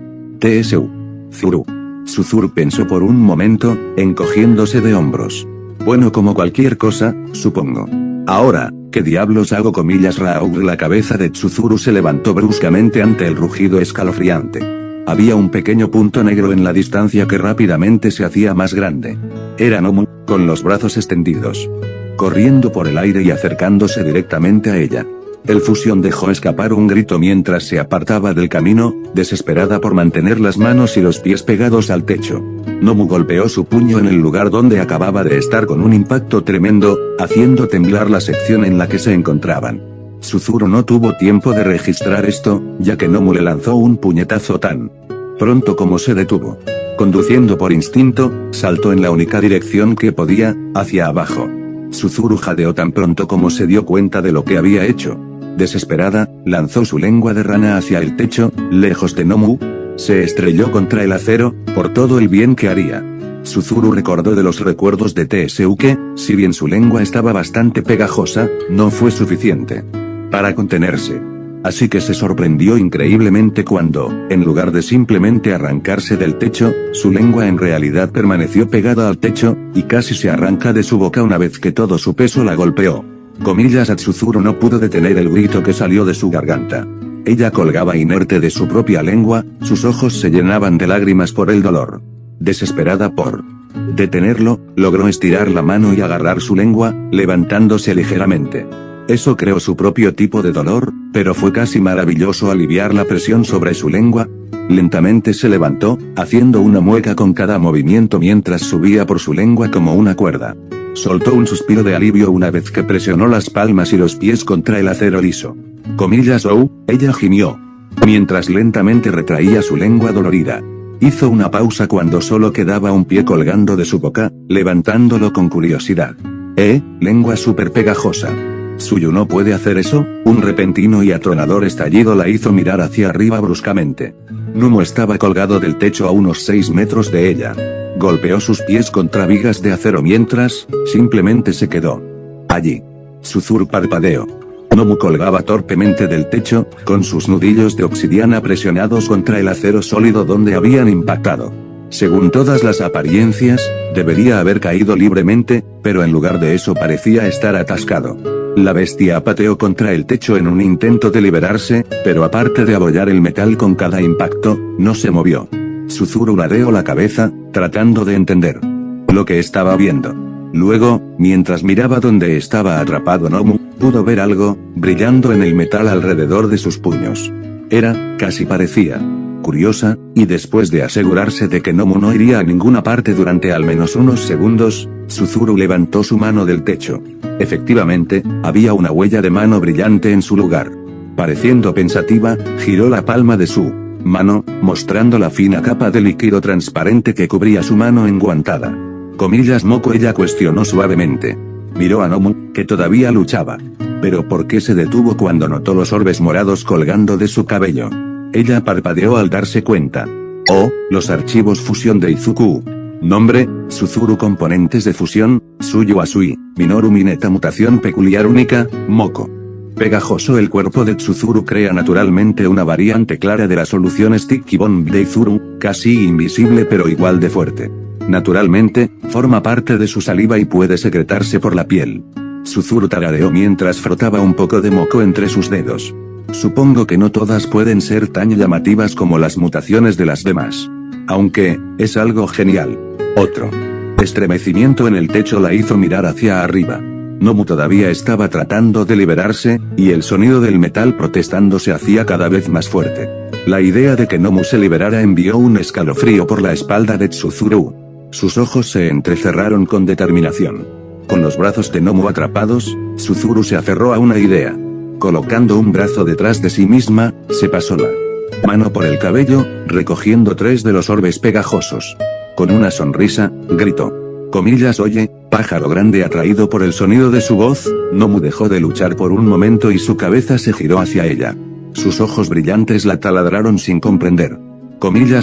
Zuru. Tsuzuru pensó por un momento, encogiéndose de hombros. Bueno, como cualquier cosa, supongo. Ahora, ¿qué diablos hago? Comillas Raoul. La cabeza de Tsuzuru se levantó bruscamente ante el rugido escalofriante. Había un pequeño punto negro en la distancia que rápidamente se hacía más grande. Era Nomu, con los brazos extendidos. Corriendo por el aire y acercándose directamente a ella. El fusión dejó escapar un grito mientras se apartaba del camino, desesperada por mantener las manos y los pies pegados al techo. Nomu golpeó su puño en el lugar donde acababa de estar con un impacto tremendo, haciendo temblar la sección en la que se encontraban. Tsuzuru no tuvo tiempo de registrar esto, ya que Nomu le lanzó un puñetazo tan pronto como se detuvo. Conduciendo por instinto, saltó en la única dirección que podía, hacia abajo. Tsuzuru jadeó tan pronto como se dio cuenta de lo que había hecho. Desesperada, lanzó su lengua de rana hacia el techo, lejos de Nomu. Se estrelló contra el acero, por todo el bien que haría. Suzuru recordó de los recuerdos de TSU que, si bien su lengua estaba bastante pegajosa, no fue suficiente para contenerse. Así que se sorprendió increíblemente cuando, en lugar de simplemente arrancarse del techo, su lengua en realidad permaneció pegada al techo, y casi se arranca de su boca una vez que todo su peso la golpeó. Suzuru no pudo detener el grito que salió de su garganta. Ella colgaba inerte de su propia lengua, sus ojos se llenaban de lágrimas por el dolor. Desesperada por detenerlo, logró estirar la mano y agarrar su lengua, levantándose ligeramente. Eso creó su propio tipo de dolor, pero fue casi maravilloso aliviar la presión sobre su lengua. Lentamente se levantó, haciendo una mueca con cada movimiento mientras subía por su lengua como una cuerda. Soltó un suspiro de alivio una vez que presionó las palmas y los pies contra el acero liso. Ella gimió, mientras lentamente retraía su lengua dolorida. Hizo una pausa cuando solo quedaba un pie colgando de su boca, levantándolo con curiosidad. Lengua súper pegajosa. ¿Suyu no puede hacer eso? Un repentino y atronador estallido la hizo mirar hacia arriba bruscamente. Nomu estaba colgado del techo a unos 6 metros de ella. Golpeó sus pies contra vigas de acero mientras, simplemente se quedó allí. Suzuru parpadeó. Nomu colgaba torpemente del techo, con sus nudillos de obsidiana presionados contra el acero sólido donde habían impactado. Según todas las apariencias, debería haber caído libremente, pero en lugar de eso parecía estar atascado. La bestia pateó contra el techo en un intento de liberarse, pero aparte de abollar el metal con cada impacto, no se movió. Suzuru ladeó la cabeza, tratando de entender lo que estaba viendo. Luego, mientras miraba donde estaba atrapado Nomu, pudo ver algo, brillando en el metal alrededor de sus puños. Casi parecía curiosa, y después de asegurarse de que Nomu no iría a ninguna parte durante al menos unos segundos, Suzuru levantó su mano del techo. Efectivamente, había una huella de mano brillante en su lugar. Pareciendo pensativa, giró la palma de su mano, mostrando la fina capa de líquido transparente que cubría su mano enguantada. Moko, ella cuestionó suavemente. Miró a Nomu, que todavía luchaba. Pero ¿por qué se detuvo cuando notó los orbes morados colgando de su cabello? Ella parpadeó al darse cuenta. Los archivos fusión de Izuku. Nombre, Suzuru componentes de fusión, Suyu Asui, Minoru Mineta mutación peculiar única, Moko. Pegajoso. El cuerpo de Suzuru crea naturalmente una variante clara de la solución Sticky Bomb de Izuru, casi invisible pero igual de fuerte. Naturalmente, forma parte de su saliva y puede secretarse por la piel. Suzuru tarareó mientras frotaba un poco de moco entre sus dedos. Supongo que no todas pueden ser tan llamativas como las mutaciones de las demás. Aunque, es algo genial. Otro estremecimiento en el techo la hizo mirar hacia arriba. Nomu todavía estaba tratando de liberarse, y el sonido del metal protestando se hacía cada vez más fuerte. La idea de que Nomu se liberara envió un escalofrío por la espalda de Suzuru. Sus ojos se entrecerraron con determinación. Con los brazos de Nomu atrapados, Suzuru se aferró a una idea. Colocando un brazo detrás de sí misma, se pasó la mano por el cabello, recogiendo 3 de los orbes pegajosos. Con una sonrisa, gritó. Oye, pájaro grande. Atraído por el sonido de su voz, Nomu dejó de luchar por un momento y su cabeza se giró hacia ella. Sus ojos brillantes la taladraron sin comprender.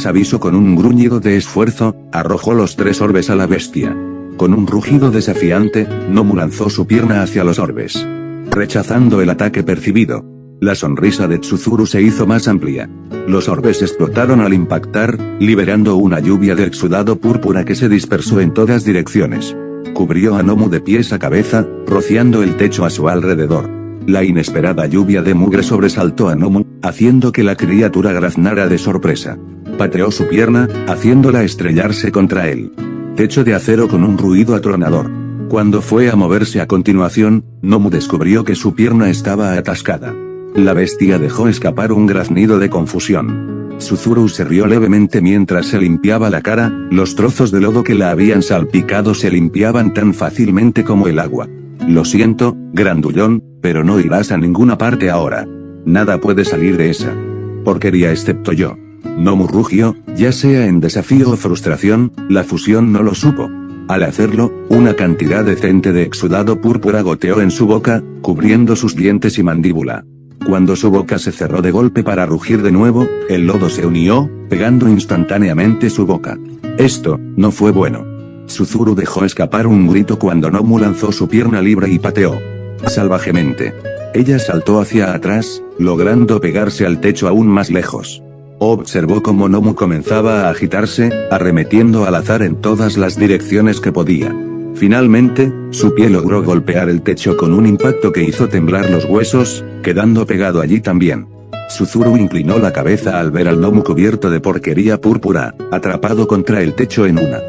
Aviso. Con un gruñido de esfuerzo, arrojó los 3 orbes a la bestia. Con un rugido desafiante, Nomu lanzó su pierna hacia los orbes, rechazando el ataque percibido. La sonrisa de Suzuru se hizo más amplia. Los orbes explotaron al impactar, liberando una lluvia de exudado púrpura que se dispersó en todas direcciones. Cubrió a Nomu de pies a cabeza, rociando el techo a su alrededor. La inesperada lluvia de mugre sobresaltó a Nomu, haciendo que la criatura graznara de sorpresa. Pateó su pierna, haciéndola estrellarse contra el techo de acero con un ruido atronador. Cuando fue a moverse a continuación, Nomu descubrió que su pierna estaba atascada. La bestia dejó escapar un graznido de confusión. Suzuru se rió levemente mientras se limpiaba la cara, los trozos de lodo que la habían salpicado se limpiaban tan fácilmente como el agua. Lo siento, grandullón, pero no irás a ninguna parte ahora. Nada puede salir de esa porquería excepto yo. Nomu rugió, ya sea en desafío o frustración, la fusión no lo supo. Al hacerlo, una cantidad decente de exudado púrpura goteó en su boca, cubriendo sus dientes y mandíbula. Cuando su boca se cerró de golpe para rugir de nuevo, el lodo se unió, pegando instantáneamente su boca. Esto no fue bueno. Tsuzuru dejó escapar un grito cuando Nomu lanzó su pierna libre y pateó salvajemente. Ella saltó hacia atrás, logrando pegarse al techo aún más lejos. Observó cómo Nomu comenzaba a agitarse, arremetiendo al azar en todas las direcciones que podía. Finalmente, su pie logró golpear el techo con un impacto que hizo temblar los huesos, quedando pegado allí también. Tsuzuru inclinó la cabeza al ver al Nomu cubierto de porquería púrpura, atrapado contra el techo en una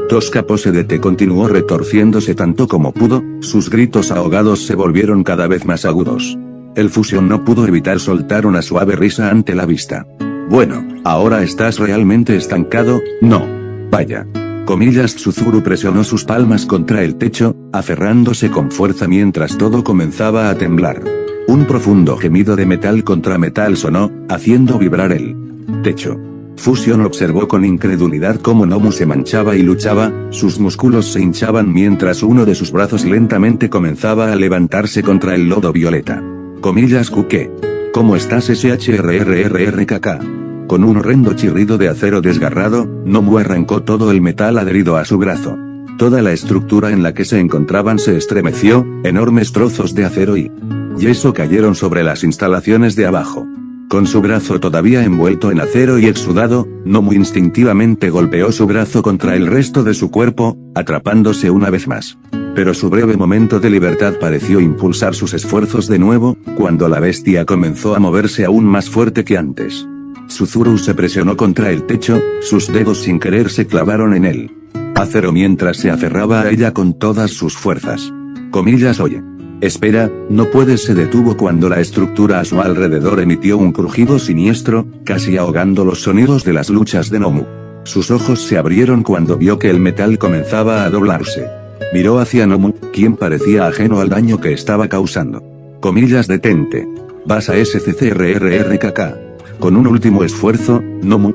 tosca pose de té. Continuó retorciéndose tanto como pudo, sus gritos ahogados se volvieron cada vez más agudos. El Fusión no pudo evitar soltar una suave risa ante la vista. Bueno, ahora estás realmente estancado, ¿no? Vaya. Comillas. Tsuzuru presionó sus palmas contra el techo, aferrándose con fuerza mientras todo comenzaba a temblar. Un profundo gemido de metal contra metal sonó, haciendo vibrar el techo. Fusión observó con incredulidad cómo Nomu se manchaba y luchaba, sus músculos se hinchaban mientras uno de sus brazos lentamente comenzaba a levantarse contra el lodo violeta. Comillas. ¿Qué? ¿Cómo estás? SHRRRRKK. Con un horrendo chirrido de acero desgarrado, Nomu arrancó todo el metal adherido a su brazo. Toda la estructura en la que se encontraban se estremeció, enormes trozos de acero y yeso cayeron sobre las instalaciones de abajo. Con su brazo todavía envuelto en acero y exsudado, Nomu instintivamente golpeó su brazo contra el resto de su cuerpo, atrapándose una vez más. Pero su breve momento de libertad pareció impulsar sus esfuerzos de nuevo, cuando la bestia comenzó a moverse aún más fuerte que antes. Tsuzuru se presionó contra el techo, sus dedos sin querer se clavaron en el acero mientras se aferraba a ella con todas sus fuerzas. Comillas. Oye. Espera, no puedes. Se detuvo cuando la estructura a su alrededor emitió un crujido siniestro, casi ahogando los sonidos de las luchas de Nomu. Sus ojos se abrieron cuando vio que el metal comenzaba a doblarse. Miró hacia Nomu, quien parecía ajeno al daño que estaba causando. Comillas. Detente. Vas a SCCRRRKK. Con un último esfuerzo, Nomu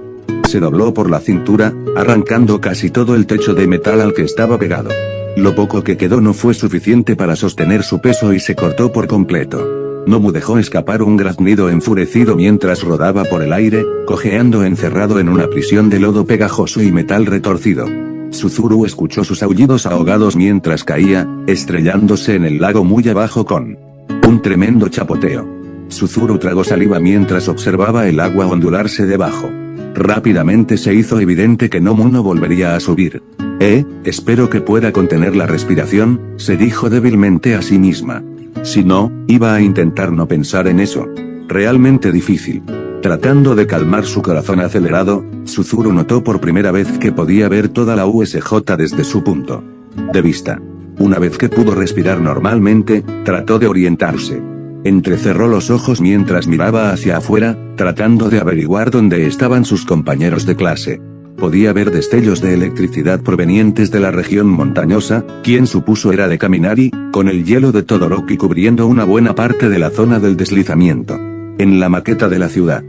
se dobló por la cintura, arrancando casi todo el techo de metal al que estaba pegado. Lo poco que quedó no fue suficiente para sostener su peso y se cortó por completo. Nomu dejó escapar un graznido enfurecido mientras rodaba por el aire, cojeando encerrado en una prisión de lodo pegajoso y metal retorcido. Tsuzuru escuchó sus aullidos ahogados mientras caía, estrellándose en el lago muy abajo con un tremendo chapoteo. Tsuzuru tragó saliva mientras observaba el agua ondularse debajo. Rápidamente se hizo evidente que Nomu no volvería a subir. Espero que pueda contener la respiración, se dijo débilmente a sí misma. Si no, iba a intentar no pensar en eso. Realmente difícil. Tratando de calmar su corazón acelerado, Tsuzuru notó por primera vez que podía ver toda la USJ desde su punto de vista. Una vez que pudo respirar normalmente, trató de orientarse. Entrecerró los ojos mientras miraba hacia afuera, tratando de averiguar dónde estaban sus compañeros de clase. Podía ver destellos de electricidad provenientes de la región montañosa, quien supuso era de Kaminari, con el hielo de Todoroki cubriendo una buena parte de la zona del deslizamiento. En la maqueta de la ciudad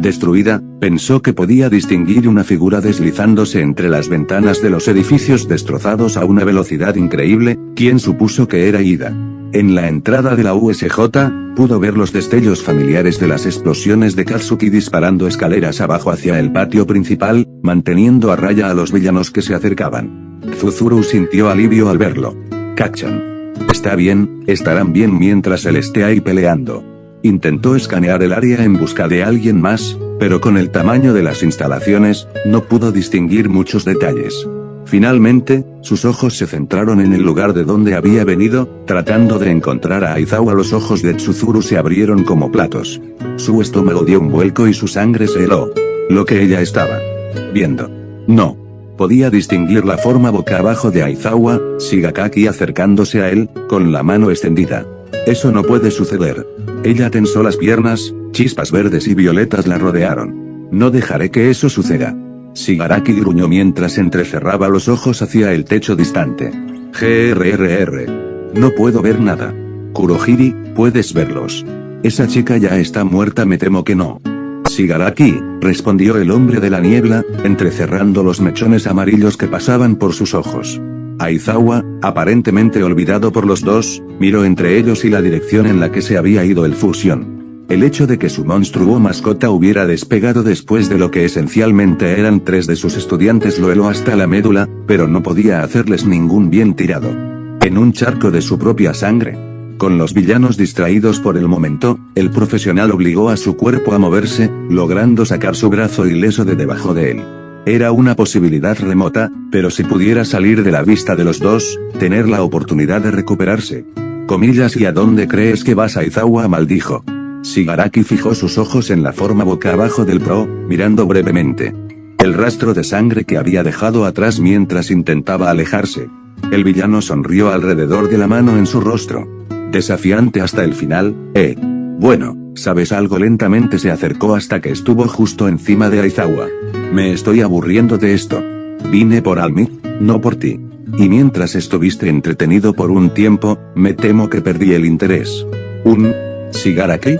destruida, pensó que podía distinguir una figura deslizándose entre las ventanas de los edificios destrozados a una velocidad increíble, quien supuso que era Ida. En la entrada de la USJ, pudo ver los destellos familiares de las explosiones de Katsuki disparando escaleras abajo hacia el patio principal, manteniendo a raya a los villanos que se acercaban. Tsuzuru sintió alivio al verlo. Kacchan. Está bien, estarán bien mientras él esté ahí peleando. Intentó escanear el área en busca de alguien más, pero con el tamaño de las instalaciones, no pudo distinguir muchos detalles. Finalmente, sus ojos se centraron en el lugar de donde había venido, tratando de encontrar a Aizawa. Los ojos de Tsuzuru se abrieron como platos. Su estómago dio un vuelco y su sangre se heló. Lo que ella estaba viendo. No. Podía distinguir la forma boca abajo de Aizawa, Shigakaki acercándose a él, con la mano extendida. Eso no puede suceder. Ella tensó las piernas, chispas verdes y violetas la rodearon. No dejaré que eso suceda. Shigaraki gruñó mientras entrecerraba los ojos hacia el techo distante. GRRR. No puedo ver nada. Kurohiri, ¿puedes verlos? Esa chica ya está muerta. Me temo que no. Shigaraki, respondió el hombre de la niebla, entrecerrando los mechones amarillos que pasaban por sus ojos. Aizawa, aparentemente olvidado por los dos, miró entre ellos y la dirección en la que se había ido el Fusión. El hecho de que su monstruo mascota hubiera despegado después de lo que esencialmente eran 3 de sus estudiantes lo heló hasta la médula, pero no podía hacerles ningún bien tirado. En un charco de su propia sangre. Con los villanos distraídos por el momento, el profesional obligó a su cuerpo a moverse, logrando sacar su brazo ileso de debajo de él. Era una posibilidad remota, pero si pudiera salir de la vista de los dos, tener la oportunidad de recuperarse. Comillas, ¿y a dónde crees que vas? Aizawa maldijo. Shigaraki fijó sus ojos en la forma boca abajo del pro, mirando brevemente el rastro de sangre que había dejado atrás mientras intentaba alejarse. El villano sonrió alrededor de la mano en su rostro. Desafiante hasta el final, Bueno, ¿sabes algo? Lentamente se acercó hasta que estuvo justo encima de Aizawa. Me estoy aburriendo de esto. Vine por Almi, no por ti. Y mientras estuviste entretenido por un tiempo, me temo que perdí el interés. ¿Shigaraki?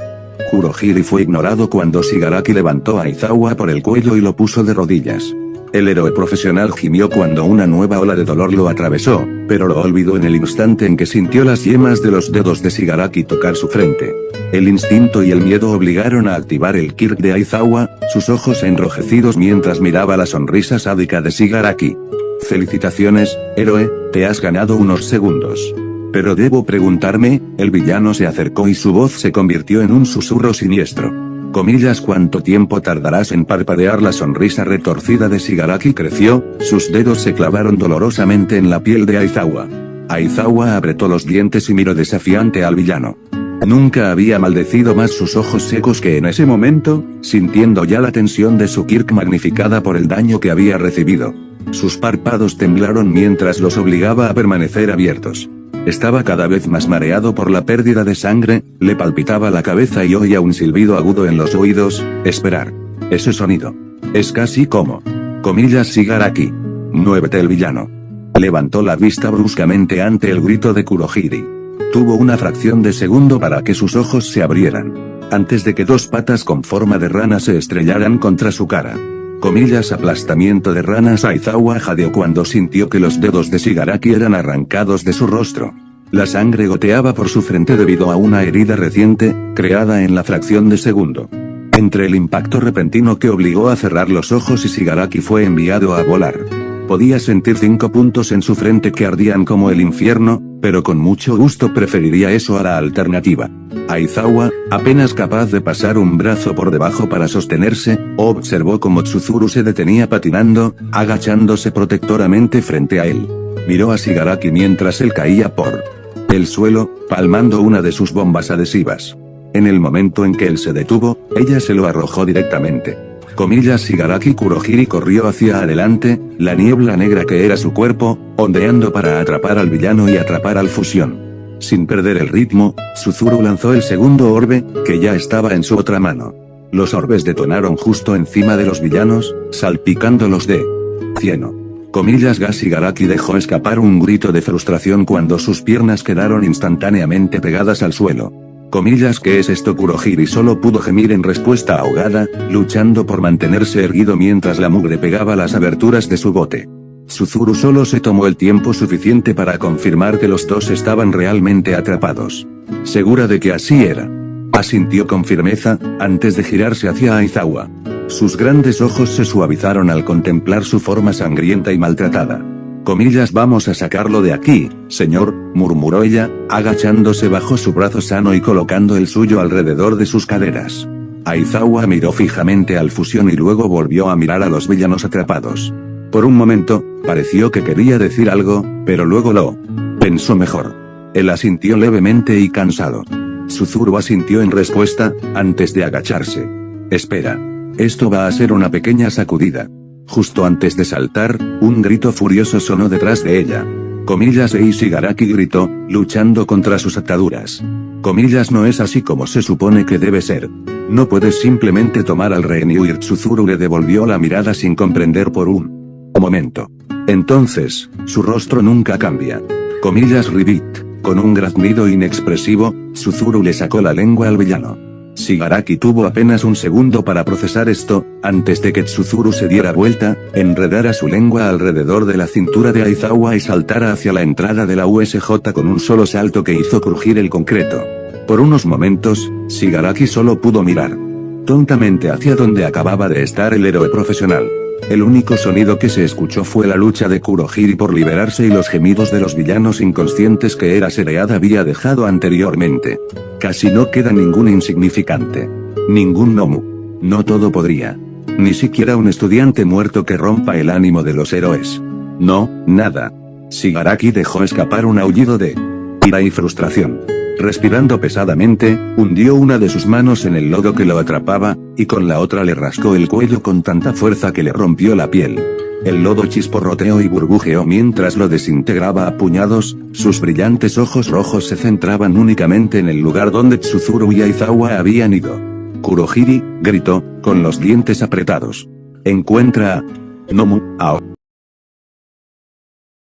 Kurohiri fue ignorado cuando Shigaraki levantó a Aizawa por el cuello y lo puso de rodillas. El héroe profesional gimió cuando una nueva ola de dolor lo atravesó, pero lo olvidó en el instante en que sintió las yemas de los dedos de Shigaraki tocar su frente. El instinto y el miedo obligaron a activar el Kirk de Aizawa, sus ojos enrojecidos mientras miraba la sonrisa sádica de Shigaraki. Felicitaciones, héroe, te has ganado unos segundos. Pero debo preguntarme, el villano se acercó y su voz se convirtió en un susurro siniestro. Comillas, ¿cuánto tiempo tardarás en parpadear? La sonrisa retorcida de Shigaraki creció, sus dedos se clavaron dolorosamente en la piel de Aizawa. Aizawa apretó los dientes y miró desafiante al villano. Nunca había maldecido más sus ojos secos que en ese momento, sintiendo ya la tensión de su Kirk magnificada por el daño que había recibido. Sus párpados temblaron mientras los obligaba a permanecer abiertos. Estaba cada vez más mareado por la pérdida de sangre, le palpitaba la cabeza y oía un silbido agudo en los oídos. Esperar. Ese sonido. Es casi como. Comillas, Shigaraki. Muévete. El villano levantó la vista bruscamente ante el grito de Kurohiri. Tuvo una fracción de segundo para que sus ojos se abrieran. Antes de que 2 patas con forma de rana se estrellaran contra su cara. Comillas, aplastamiento de ranas. Aizawa jadeó cuando sintió que los dedos de Shigaraki eran arrancados de su rostro. La sangre goteaba por su frente debido a una herida reciente, creada en la fracción de segundo. Entre el impacto repentino que obligó a cerrar los ojos y Shigaraki fue enviado a volar. Podía sentir 5 puntos en su frente que ardían como el infierno, pero con mucho gusto preferiría eso a la alternativa. Aizawa, apenas capaz de pasar un brazo por debajo para sostenerse, observó cómo Tsuzuru se detenía patinando, agachándose protectoramente frente a él. Miró a Shigaraki mientras él caía por el suelo, palmando una de sus bombas adhesivas. En el momento en que él se detuvo, ella se lo arrojó directamente. Comillas, Shigaraki. Kurohiri corrió hacia adelante, la niebla negra que era su cuerpo, ondeando para atrapar al villano y atrapar al fusión. Sin perder el ritmo, Tsuzuru lanzó el segundo orbe, que ya estaba en su otra mano. Los orbes detonaron justo encima de los villanos, salpicándolos de cieno. Comillas, gas. Shigaraki dejó escapar un grito de frustración cuando sus piernas quedaron instantáneamente pegadas al suelo. Comillas, ¿qué es esto? Kurohiri solo pudo gemir en respuesta ahogada, luchando por mantenerse erguido mientras la mugre pegaba las aberturas de su bote. Tsuzuru solo se tomó el tiempo suficiente para confirmar que los dos estaban realmente atrapados. ¿Segura de que así era? Asintió con firmeza, antes de girarse hacia Aizawa. Sus grandes ojos se suavizaron al contemplar su forma sangrienta y maltratada. Comillas, vamos a sacarlo de aquí, señor, murmuró ella, agachándose bajo su brazo sano y colocando el suyo alrededor de sus caderas. Aizawa miró fijamente al fusión y luego volvió a mirar a los villanos atrapados. Por un momento, pareció que quería decir algo, pero luego lo pensó mejor. Él asintió levemente y cansado. Tsuzuru asintió en respuesta, antes de agacharse. Espera. Esto va a ser una pequeña sacudida. Justo antes de saltar, un grito furioso sonó detrás de ella. Comillas, y Shigaraki gritó, luchando contra sus ataduras. Comillas, no es así como se supone que debe ser. No puedes simplemente tomar al rehén y huir. Tsuzuru le devolvió la mirada sin comprender por un momento. Entonces, su rostro nunca cambia. Comillas, Ribbit. Con un graznido inexpresivo, Tsuzuru le sacó la lengua al villano. Shigaraki tuvo apenas un segundo para procesar esto, antes de que Tsuzuru se diera vuelta, enredara su lengua alrededor de la cintura de Aizawa y saltara hacia la entrada de la USJ con un solo salto que hizo crujir el concreto. Por unos momentos, Shigaraki solo pudo mirar tontamente hacia donde acababa de estar el héroe profesional. El único sonido que se escuchó fue la lucha de Kurohiri por liberarse y los gemidos de los villanos inconscientes que Era Seread había dejado anteriormente. Casi no queda ningún insignificante. Ningún Nomu. No todo podría. Ni siquiera un estudiante muerto que rompa el ánimo de los héroes. No, nada. Shigaraki dejó escapar un aullido de ira y frustración. Respirando pesadamente, hundió una de sus manos en el lodo que lo atrapaba, y con la otra le rascó el cuello con tanta fuerza que le rompió la piel. El lodo chisporroteó y burbujeó mientras lo desintegraba a puñados, sus brillantes ojos rojos se centraban únicamente en el lugar donde Tsuzuru y Aizawa habían ido. Kurohiri, gritó, con los dientes apretados. Encuentra a Nomu, Ao.